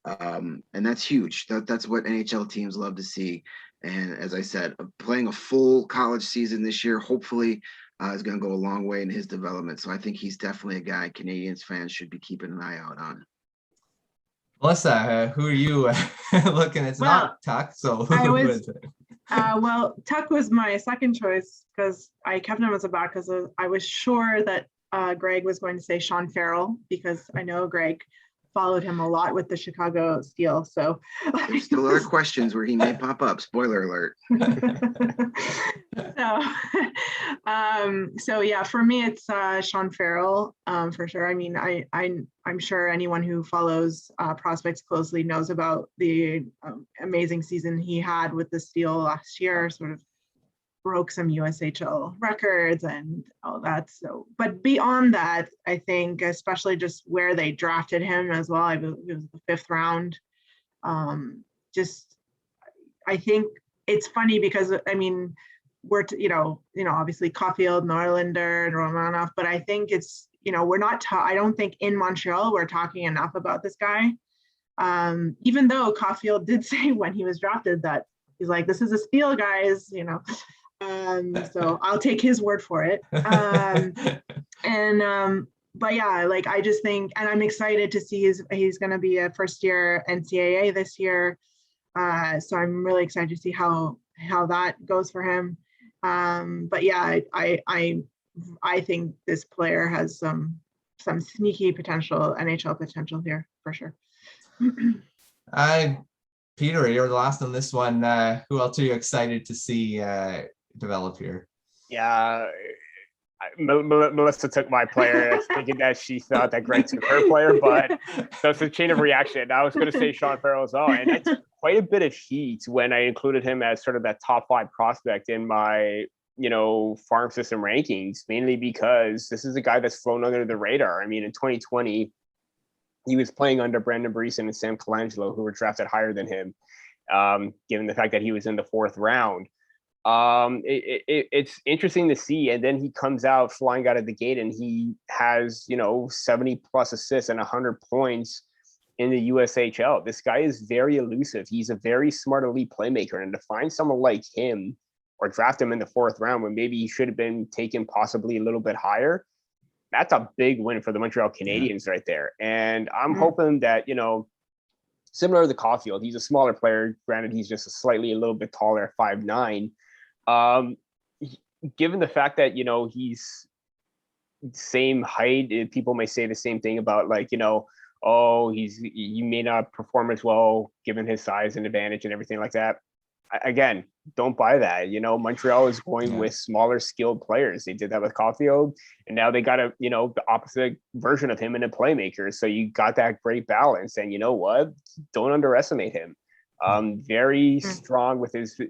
And that's huge. That's what NHL teams love to see. And as I said, playing a full college season this year, hopefully is going to go a long way in his development. So I think he's definitely a guy Canadiens fans should be keeping an eye out on.
Melissa, who are you looking at? It's not Tuck, so who is it?
Tuck was my second choice because I kept him as a back because I was sure that Greg was going to say Sean Farrell because I know Greg followed him a lot with the Chicago Steel. So
there's still other questions where he may pop up. Spoiler alert.
So yeah, for me it's Sean Farrell for sure. I mean, I'm sure anyone who follows prospects closely knows about the amazing season he had with the Steel last year. Sort of broke some USHL records and all that. So, but beyond that, I think especially just where they drafted him as well. It was the 5th round. I think it's funny because I mean, we're obviously Caufield, Norlinder, and Romanov, but I think it's we're not. I don't think in Montreal we're talking enough about this guy. Even though Caufield did say when he was drafted that he's like, "This is a steal, guys," So I'll take his word for it. But yeah, like I just think, and I'm excited to see he's going to be a first-year NCAA this year. So I'm really excited to see how that goes for him. But yeah, I think this player has some sneaky potential, NHL potential here for sure.
Peter, you're the last on this one. Who else are you excited to see develop here?
Yeah, Melissa took my player, thinking that she thought that Greg took her player, but that's a chain of reaction. I was going to say Sean Farrell as well, and I took quite a bit of heat when I included him as sort of that top 5 prospect in my farm system rankings, mainly because this is a guy that's flown under the radar. I mean, in 2020, he was playing under Brandon Breeson and Sam Colangelo, who were drafted higher than him, given the fact that he was in the 4th round. It's interesting to see. And then he comes out flying out of the gate and he has, 70 plus assists and 100 points in the USHL. This guy is very elusive. He's a very smart elite playmaker. And to find someone like him or draft him in the 4th round when maybe he should have been taken possibly a little bit higher, that's a big win for the Montreal Canadiens right there. And I'm hoping that, similar to Caufield, he's a smaller player. Granted, he's just a little bit taller at 5'9". Given the fact that, he's same height, people may say the same thing about he may not perform as well given his size and advantage and everything like that. Again, don't buy that. Montreal is going with smaller skilled players. They did that with Caufield, and now they got the opposite version of him in a playmaker. So you got that great balance. And you know what? Don't underestimate him. Very strong with his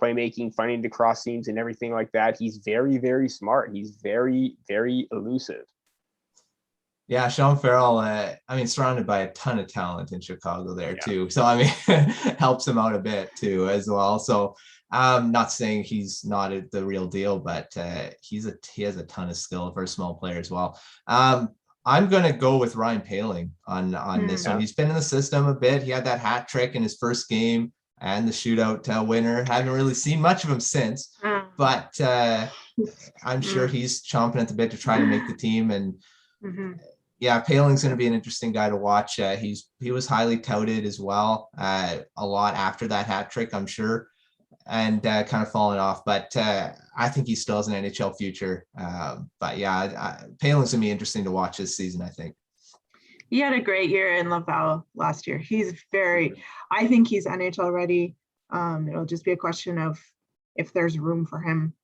playmaking, finding the cross seams and everything like that. He's very, very smart. He's very, very elusive.
Yeah, Sean Farrell, surrounded by a ton of talent in Chicago there too. So, helps him out a bit too as well. So I'm not saying he's not the real deal, but he has a ton of skill for a small player as well. I'm going to go with Ryan Palin on this one. He's been in the system a bit. He had that hat trick in his first game and the shootout winner. Haven't really seen much of him since, but I'm sure he's chomping at the bit to try to make the team. And Palin's going to be an interesting guy to watch. He was highly touted as well, a lot after that hat trick, I'm sure, and kind of falling off. But I think he still has an NHL future. Palin's going to be interesting to watch this season, I think.
He had a great year in Laval last year. I think he's NHL ready. It'll just be a question of if there's room for him.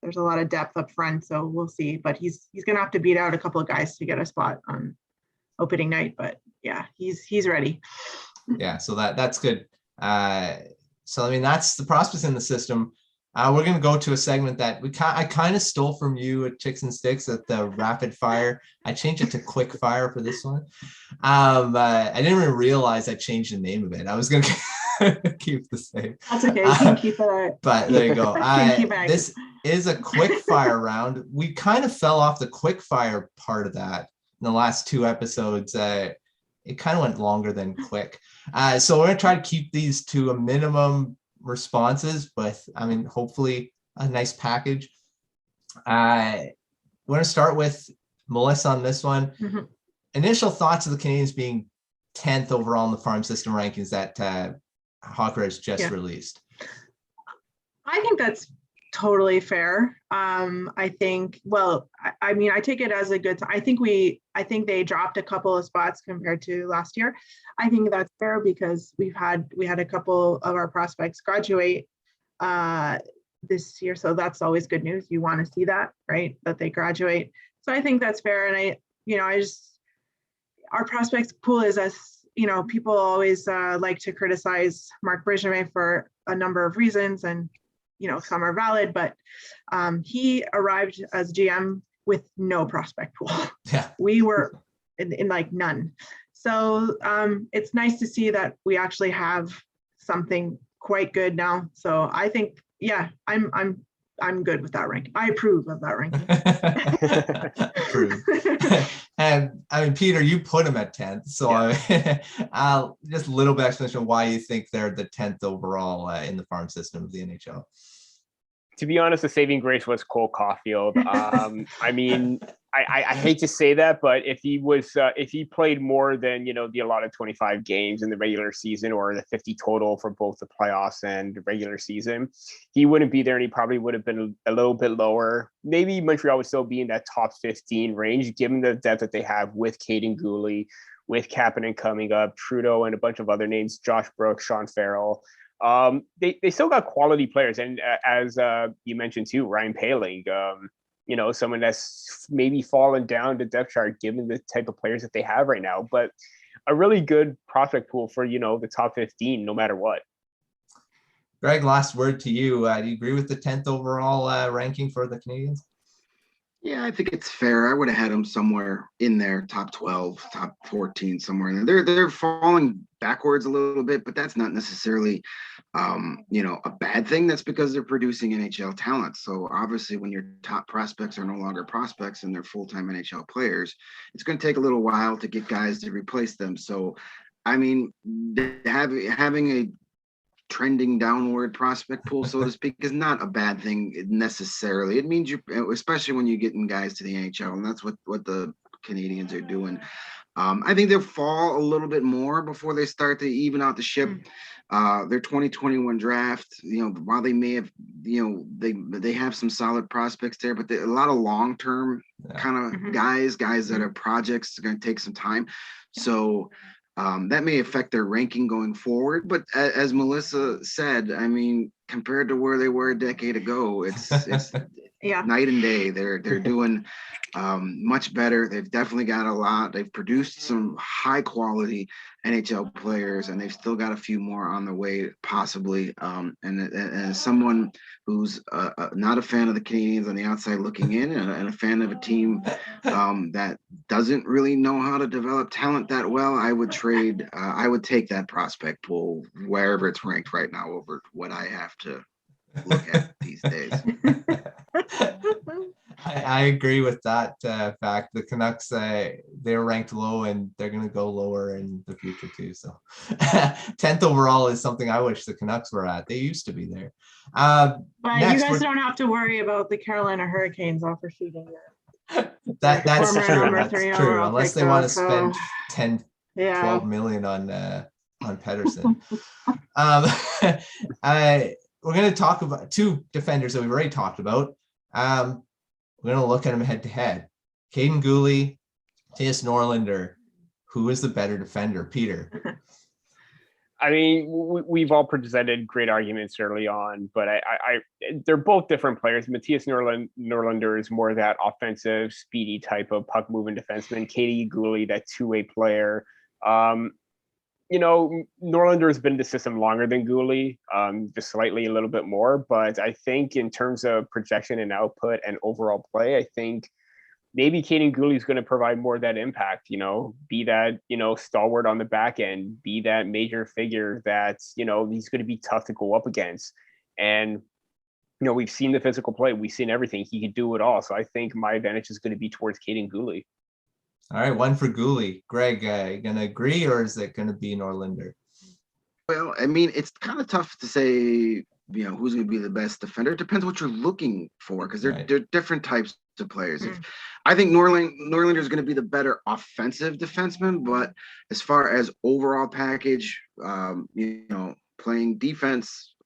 There's a lot of depth up front, so we'll see. But he's going to have to beat out a couple of guys to get a spot on opening night. But he's ready.
Yeah, so that's good. That's the prospects in the system. We're going to go to a segment that I kind of stole from you at Chicks and Sticks at the rapid fire. I changed it to quick fire for this one. I didn't even realize I changed the name of it. I was going to keep the same.
That's okay. You can keep it.
But there you go. This is a quick fire round. We kind of fell off the quick fire part of that in the last 2 episodes. It kind of went longer than quick. So we're going to try to keep these to a minimum responses, but hopefully a nice package. We're going to start with Melissa on this one. Initial thoughts of the Canadiens being 10th overall in the farm system rankings that Hawker has just released.
I think that's totally fair. I think, I take it as a good, I think they dropped a couple of spots compared to last year. I think that's fair because we had a couple of our prospects graduate this year. So that's always good news. You want to see that, right? That they graduate. So I think that's fair. And our prospects pool is people always like to criticize Marc Bergevin for a number of reasons, and some are valid, but he arrived as GM with no prospect pool.
Yeah,
we were in none. So it's nice to see that we actually have something quite good now. So I think, I'm good with that ranking. I approve of that ranking.
Approve. And Peter, you put him at 10th. So just a little bit of explanation of why you think they're the 10th overall in the farm system of the NHL.
To be honest, the saving grace was Cole Caufield. I hate to say that, but if he played more than, the allotted 25 games in the regular season or the 50 total for both the playoffs and the regular season, he wouldn't be there and he probably would have been a little bit lower. Maybe Montreal would still be in that top 15 range, given the depth that they have with Caden Gooly, with Kapanen coming up, Trudeau, and a bunch of other names, Josh Brook, Sean Farrell. They still got quality players. And as you mentioned too, Ryan Palin, someone that's maybe fallen down the depth chart given the type of players that they have right now, but a really good prospect pool for, the top 15, no matter what.
Greg, last word to you. Do you agree with the 10th overall ranking for the Canadiens?
Yeah, I think it's fair. I would have had him somewhere in there, top 12, top 14, somewhere in there. They're falling backwards a little bit, but that's not necessarily a bad thing. That's because they're producing NHL talent. So obviously when your top prospects are no longer prospects and they're full-time NHL players, it's going to take a little while to get guys to replace them. So I mean, having a trending downward prospect pool, so to speak, is not a bad thing necessarily. It means you, especially when you're getting guys to the NHL, and that's what the Canadiens are doing. I think they'll fall a little bit more before they start to even out the ship. Their 2021 draft, while they may have, they have some solid prospects there, but a lot of long-term kind of guys that are projects are going to take some time. So that may affect their ranking going forward. But as Melissa said, I mean, compared to where they were a decade ago, it's night and day. They're doing much better. They've definitely got a lot. They've produced some high quality NHL players, and they've still got a few more on the way, possibly. And as someone who's not a fan of the Canadiens on the outside looking in, and a fan of a team that doesn't really know how to develop talent that well, I would take that prospect pool wherever it's ranked right now over what I have to look at these days.
I agree with that fact. The Canucks, they're ranked low, and they're going to go lower in the future too. So 10th overall is something I wish the Canucks were at. They used to be there.
But next, you guys don't have to worry about the Carolina Hurricanes offer sheeting.
That's true. That's true. Unless they want to spend 12 million on Pettersson. We're going to talk about two defenders that we've already talked about. We're going to look at them head to head. Caden Gooly, Matthias Norlinder. Who is the better defender, Peter?
I mean, we've all presented great arguments early on, but they're both different players. Mattias Norlinder is more that offensive, speedy type of puck moving defenseman. Caden Gooly, that two-way player. Norlinder has been in the system longer than Guhle, just slightly a little bit more. But I think in terms of projection and output and overall play, I think maybe Caden Gooly is going to provide more of that impact, be that, stalwart on the back end, be that major figure that, he's going to be tough to go up against. And, we've seen the physical play. We've seen everything. He could do it all. So I think my advantage is going to be towards Caden Gooly.
All right, one for Guhle. Greg, you going to agree, or is it going to be Norlinder?
Well, I mean, it's kind of tough to say, who's going to be the best defender. It depends what you're looking for, because they're different types of players. I think Norlinder is going to be the better offensive defenseman, but as far as overall package, playing defense,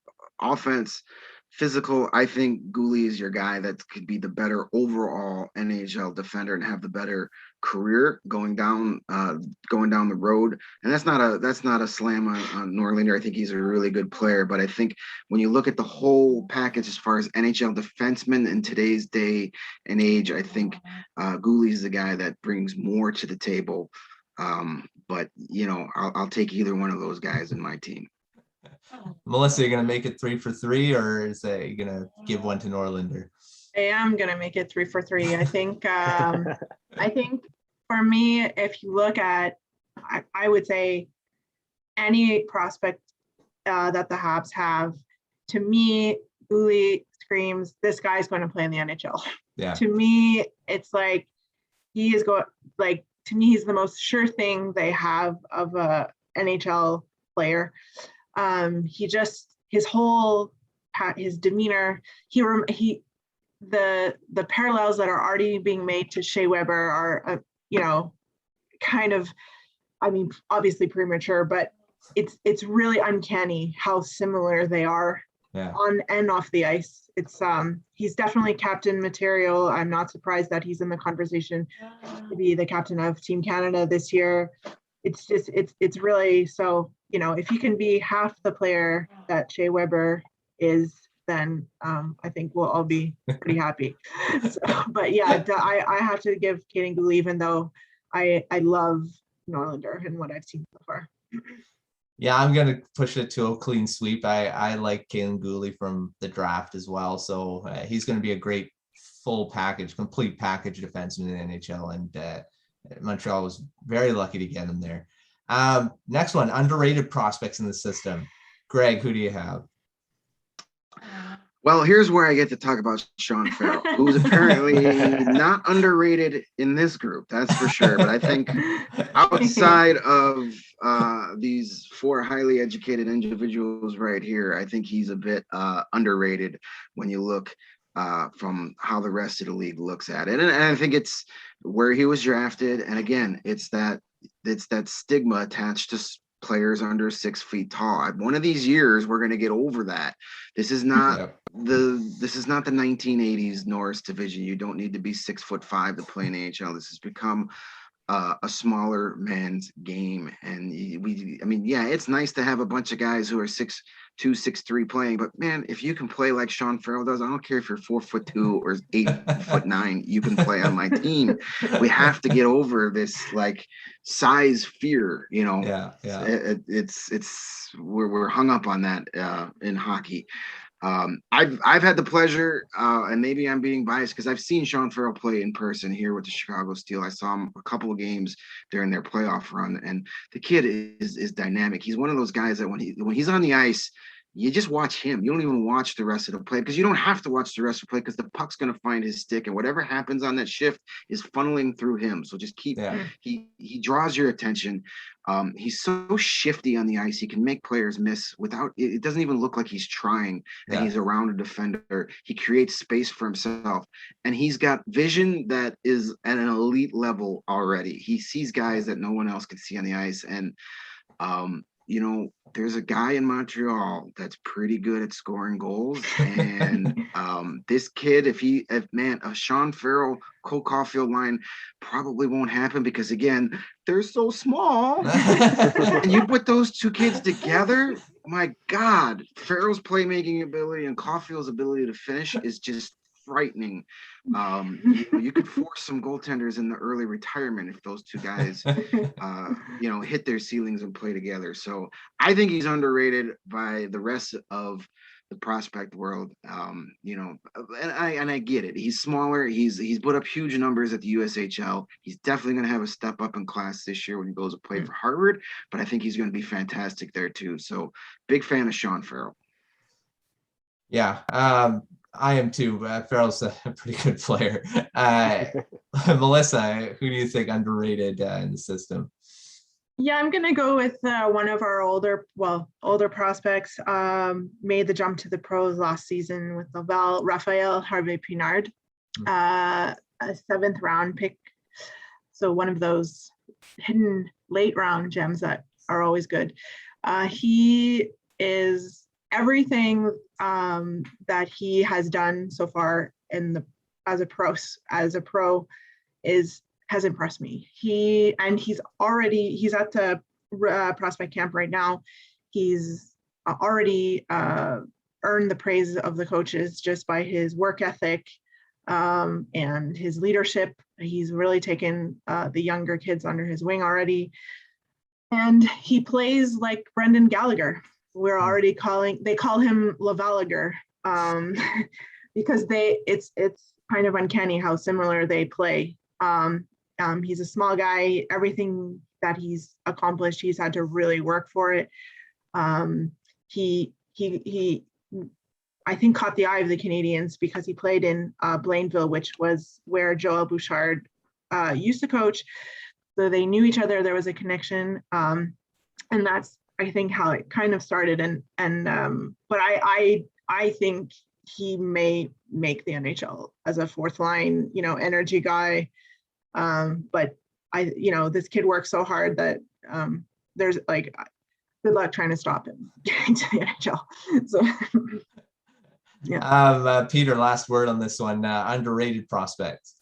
offense, physical, I think Guhle is your guy that could be the better overall NHL defender and have the better career going down the road. And that's not a slam on Norlinder. I think he's a really good player, but I think when you look at the whole package as far as NHL defensemen in today's day and age, I think Guhle is the guy that brings more to the table. But I'll take either one of those guys in my team.
Melissa,
you're going to make it 3 for 3, or is that you're going to give one to Norlinder?
I am going to make it 3 for 3. I think for me, if you look at, I would say any prospect that the Habs have, to me, Guhle screams, this guy's going to play in the NHL.
Yeah.
To me, it's like he's the most sure thing they have of a NHL player. His demeanor, the parallels that are already being made to Shea Weber are, kind of, obviously premature, but it's really uncanny how similar they are on and off the ice. It's he's definitely captain material. I'm not surprised that he's in the conversation to be the captain of Team Canada this year. It's really, so, if you can be half the player that Shea Weber is, then I think we'll all be pretty happy. But yeah, I have to give Caden Guhle, even though I love Norlinder and what I've seen so far.
Yeah, I'm going to push it to a clean sweep. I like Caden Gooly from the draft as well. So he's going to be a great full package, complete package defenseman in the NHL, and Montreal was very lucky to get him there. Next one, underrated prospects in the system. Greg, who do you have?
Well, here's where I get to talk about Sean Farrell, who's apparently not underrated in this group, that's for sure. But I think outside of these four highly educated individuals right here, I think he's a bit underrated when you look from how the rest of the league looks at it. And I think it's where he was drafted. And again, it's that stigma attached to players under 6 feet tall. One of these years, we're going to get over that. This is not the 1980s Norris division. You don't need to be 6'5" to play in the NHL. This has become a smaller man's game. And it's nice to have a bunch of guys who are 6'2", 6'3" playing, but man, if you can play like Sean Farrell does, I don't care if you're 4'2" or 8'9", you can play on my team. We have to get over this like size fear, you know. We're hung up on that in hockey. I've had the pleasure, and maybe I'm being biased because I've seen Sean Farrell play in person here with the Chicago Steel. I saw him a couple of games during their playoff run, and the kid is dynamic. He's one of those guys that when he's on the ice, you just watch him. You don't even watch the rest of the play because you don't have to watch the rest of the play because the puck's going to find his stick, and whatever happens on that shift is funneling through him. So just keep he draws your attention. He's so shifty on the ice. He can make players miss without it doesn't even look like he's trying, and he's around a defender. He creates space for himself, and he's got vision that is at an elite level already. He sees guys that no one else can see on the ice. And there's a guy in Montreal that's pretty good at scoring goals. And this kid, if a Sean Farrell, Cole Caufield line probably won't happen because, again, they're so small. And you put those two kids together, my God, Farrell's playmaking ability and Caufield's ability to finish is just frightening. You could force some goaltenders in the early retirement if those two guys hit their ceilings and play together. So I think he's underrated by the rest of the prospect world. And I get it. He's smaller. He's put up huge numbers at the USHL. He's definitely going to have a step up in class this year when he goes to play for Harvard, but I think he's going to be fantastic there too. So big fan of Sean Farrell.
Yeah. I am too. Farrell's a pretty good player. Melissa, who do you think underrated in the system?
Yeah, I'm going to go with one of our older prospects. Made the jump to the pros last season with Laval, Raphael Harvey-Pinard, a 7th round pick. So one of those hidden late round gems that are always good. He is everything that he has done so far as a pro has impressed me. He's at the prospect camp right now. He's already earned the praise of the coaches just by his work ethic and his leadership. He's really taken the younger kids under his wing already, and he plays like Brendan Gallagher. We're already they call him Lavaliger because it's kind of uncanny how similar they play. He's a small guy. Everything that he's accomplished, he's had to really work for it. He I think caught the eye of the Canadiens because he played in Blainville, which was where Joel Bouchard used to coach. So they knew each other. There was a connection, and that's, I think, how it kind of started. But I think he may make the NHL as a 4th line, energy guy. But this kid works so hard that there's like, good luck trying to stop him getting to the NHL. So, yeah.
Peter, last word on this one. Underrated prospects.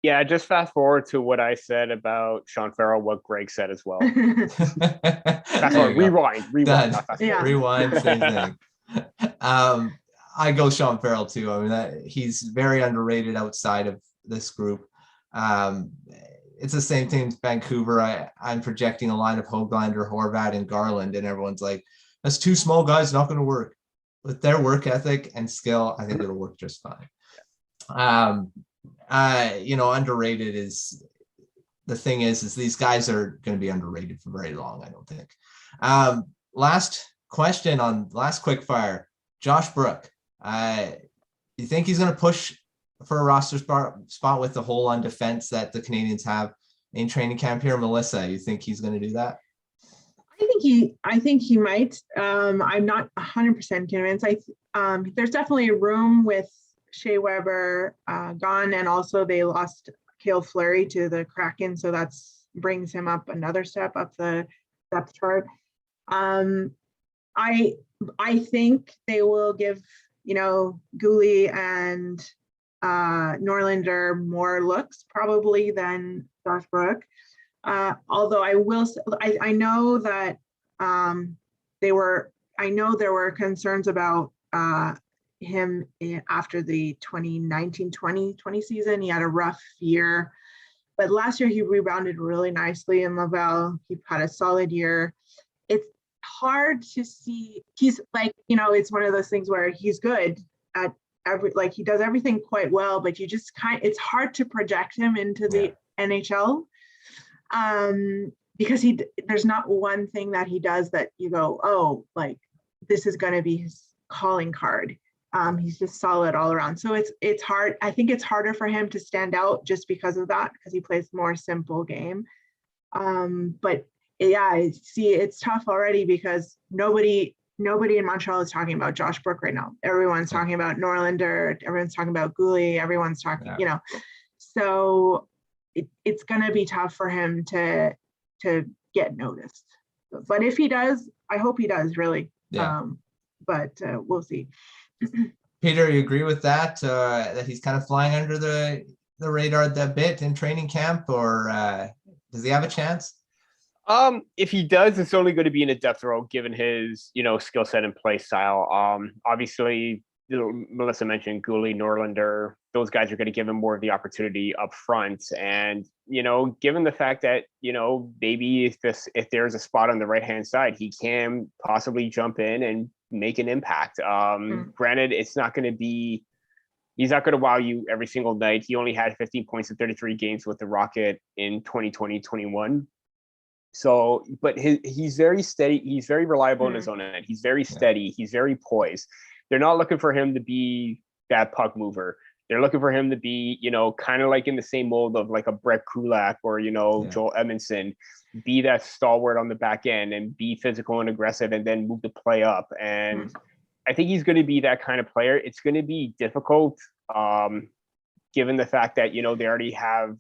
Yeah, just fast forward to what I said about Sean Farrell, what Greg said as well. Fast forward, rewind.
Yeah.
Rewind, same thing. I go Sean Farrell too. I mean, he's very underrated outside of this group. It's the same thing in Vancouver. I'm projecting a line of Höglander, Horvat, and Garland, and everyone's like, that's 2 small guys, not going to work. With their work ethic and skill, I think it'll work just fine. Underrated is the thing is these guys are going to be underrated for very long, I don't think. Last question on last quick fire. Josh Brook. You think he's going to push for a roster spot with the hole on defense that the Canadiens have in training camp here? Melissa, you think he's going to do that?
I think he might. I'm not 100% convinced. There's definitely room with Shea Weber gone, and also they lost Cale Fleury to the Kraken, so that's brings him up another step up the depth chart. I think they will give Guhle and Norlinder more looks probably than Josh Brook. Although I know that there were concerns about him after the 2019-2020 season. He had a rough year, but last year he rebounded really nicely in Laval. He had a solid year. It's hard to see. He's like, it's one of those things where he's good at he does everything quite well, but it's hard to project him into the NHL. Because there's not one thing that he does that you go, oh, like this is going to be his calling card. He's just solid all around. So it's hard. I think it's harder for him to stand out just because of that, because he plays more simple game. But yeah, it's tough already because nobody in Montreal is talking about Josh Brook right now. Everyone's talking about Norlinder. Everyone's talking about Guhle. Everyone's talking, so it's going to be tough for him to get noticed. But if he does, I hope he does, really.
Yeah.
But we'll see.
Peter, you agree with that? That he's kind of flying under the radar a bit in training camp, or does he have a chance?
If he does, it's only going to be in a depth role given his, skill set and play style. Obviously, Melissa mentioned Guhle, Norlinder. Those guys are going to give him more of the opportunity up front. And, given the fact that, maybe if there's a spot on the right-hand side, he can possibly jump in and make an impact. Granted, he's not going to wow you every single night. He only had 15 points in 33 games with the Rocket in 2020-21. So, but he's very steady. He's very reliable in his own end. He's very steady. He's very poised. They're not looking for him to be that puck mover. They're looking for him to be, kind of like in the same mold of like a Brett Kulak or, Joel Edmondson, be that stalwart on the back end and be physical and aggressive and then move the play up. And I think he's going to be that kind of player. It's going to be difficult given the fact that, they already have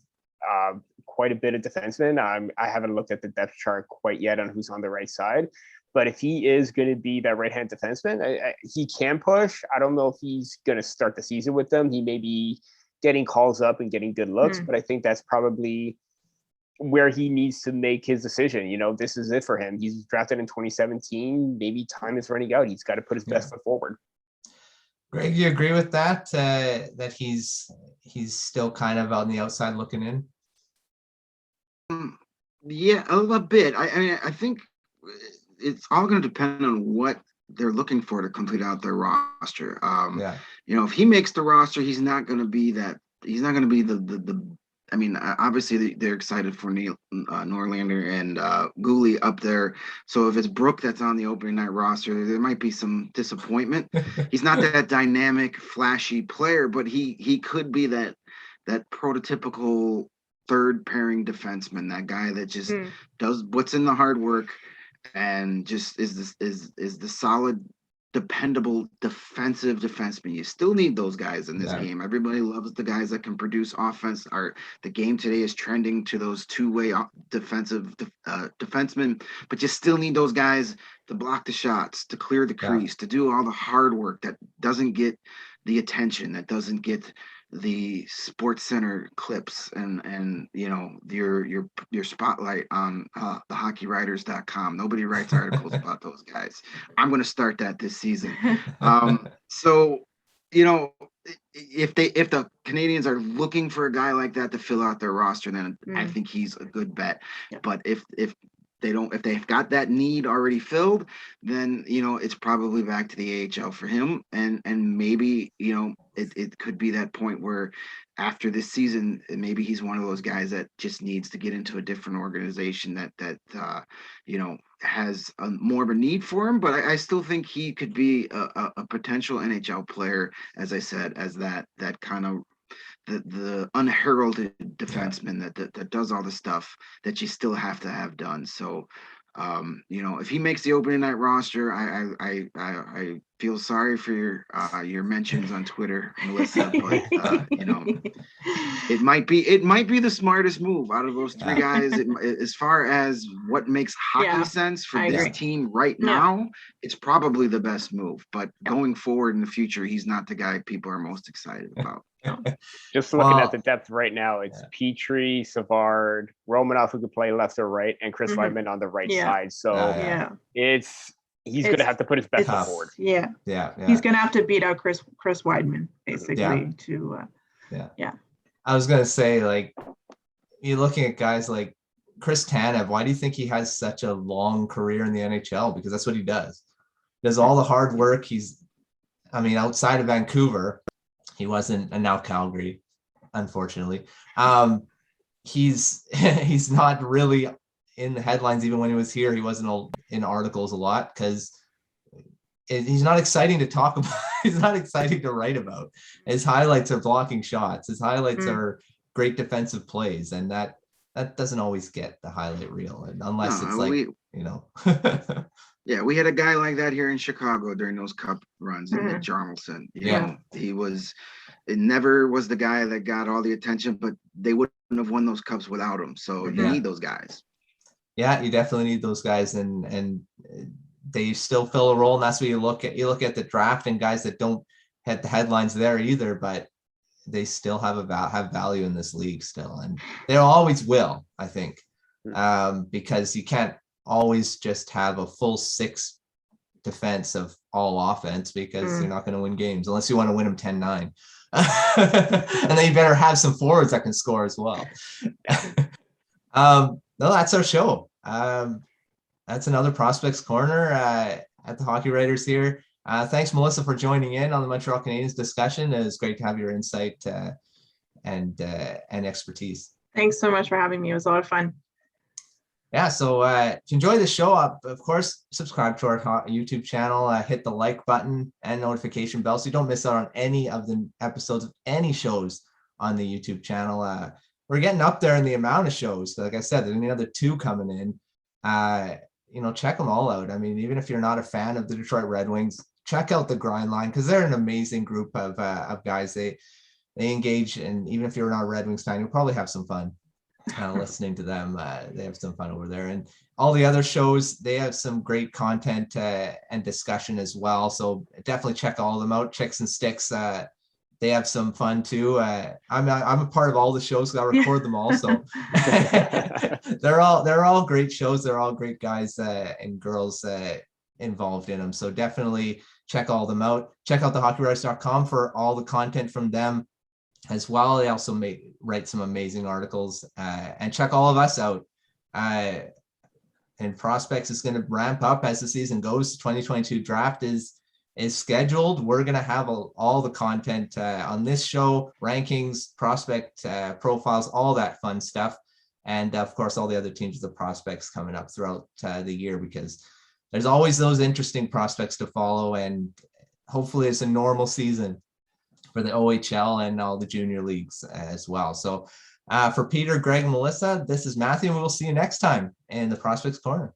quite a bit of defensemen. I haven't looked at the depth chart quite yet on who's on the right side. But if he is going to be that right-hand defenseman, he can push. I don't know if he's going to start the season with them. He may be getting calls up and getting good looks, but I think that's probably where he needs to make his decision. This is it for him. He's drafted in 2017. Maybe time is running out. He's got to put his best foot forward.
Greg, you agree with that? That he's still kind of on the outside looking in?
Yeah, a bit. I think it's all going to depend on what they're looking for to complete out their roster. If he makes the roster, he's not going to be that. He's not going to be the. I mean, obviously they're excited for Norlander and Guhle up there. So if it's Brook that's on the opening night roster, there might be some disappointment. He's not that dynamic, flashy player, but he could be that prototypical third pairing defenseman, that guy that just does what's in the hard work and just is the solid, dependable defensive defenseman. You still need those guys in this game. Everybody loves the guys that can produce offense. The game today is trending to those two-way defensive defensemen, but you still need those guys to block the shots, to clear the crease, to do all the hard work that doesn't get the attention, that doesn't get the Sports Center clips and your spotlight on thehockeywriters.com. Nobody writes articles about those guys. I'm going to start that this season. So if the Canadiens are looking for a guy like that to fill out their roster, then I think he's a good bet. But if if they've got that need already filled, then, it's probably back to the AHL for him. And maybe, it could be that point where after this season, maybe he's one of those guys that just needs to get into a different organization that has more of a need for him. But I still think he could be a potential NHL player, as I said, as that kind of the unheralded defenseman that does all the stuff that you still have to have done. So, if he makes the opening night roster, I feel sorry for your mentions on Twitter, Melissa, but it might be the smartest move out of those three guys. As far as what makes hockey sense for this team right now, it's probably the best move. But going forward in the future, he's not the guy people are most excited about.
Just looking at the depth right now, it's Petrie, Savard, Romanov, who could play left or right, and Chris Weidman on the right side. So he's going to have to put his best foot forward.
Yeah. He's going to have to beat out Chris Weidman, basically.
I was going to say, like, you're looking at guys like Chris Tanev. Why do you think he has such a long career in the NHL? Because that's what he does. He does all the hard work. Outside of Vancouver, he wasn't, and now Calgary, unfortunately. He's not really in the headlines. Even when he was here, he wasn't in articles a lot because he's not exciting to talk about. He's not exciting to write about. His highlights are blocking shots. His highlights are great defensive plays, and that doesn't always get the highlight reel, unless
Yeah, we had a guy like that here in Chicago during those cup runs, Nick Jarmelson. It never was the guy that got all the attention, but they wouldn't have won those cups without him. So you need those guys. Yeah,
you definitely need those guys, and they still fill a role. And that's what you look at. You look at the draft and guys that don't hit the headlines there either, but they still have value in this league still, and they always will, I think, because you can't always just have a full six defense of all offense, because you're not going to win games unless you want to win them 10-9. And then you better have some forwards that can score as well. No, that's our show. That's another Prospects Corner at the Hockey Writers here. Thanks, Melissa, for joining in on the Montreal Canadiens discussion. It was great to have your insight and expertise.
Thanks so much for having me. It was a lot of fun.
Yeah, so if you enjoy the show, of course, subscribe to our YouTube channel, hit the like button and notification bell so you don't miss out on any of the episodes of any shows on the YouTube channel. We're getting up there in the amount of shows. Like I said, there's another 2 coming in. Check them all out. I mean, even if you're not a fan of the Detroit Red Wings, check out the Grind Line, because they're an amazing group of guys. They engage, and even if you're not a Red Wings fan, you'll probably have some fun listening to them. They have some fun over there, and all the other shows, they have some great content and discussion as well. So definitely check all of them out. Chicks and Sticks, they have some fun too. I'm a part of all the shows because I record them also. They're all great shows. They're all great guys and girls involved in them. So definitely check all them out. Check out thehockeywriters.com for all the content from them as well. They also write some amazing articles, and check all of us out. And Prospects is going to ramp up as the season goes. 2022 draft is scheduled. We're going to have all the content on this show, rankings, prospect profiles, all that fun stuff. And of course, all the other teams of the Prospects coming up throughout the year, because there's always those interesting prospects to follow. And hopefully it's a normal season for the OHL and all the junior leagues as well. So for Peter, Greg, and Melissa, this is Matthew, and we'll see you next time in the Prospects Corner.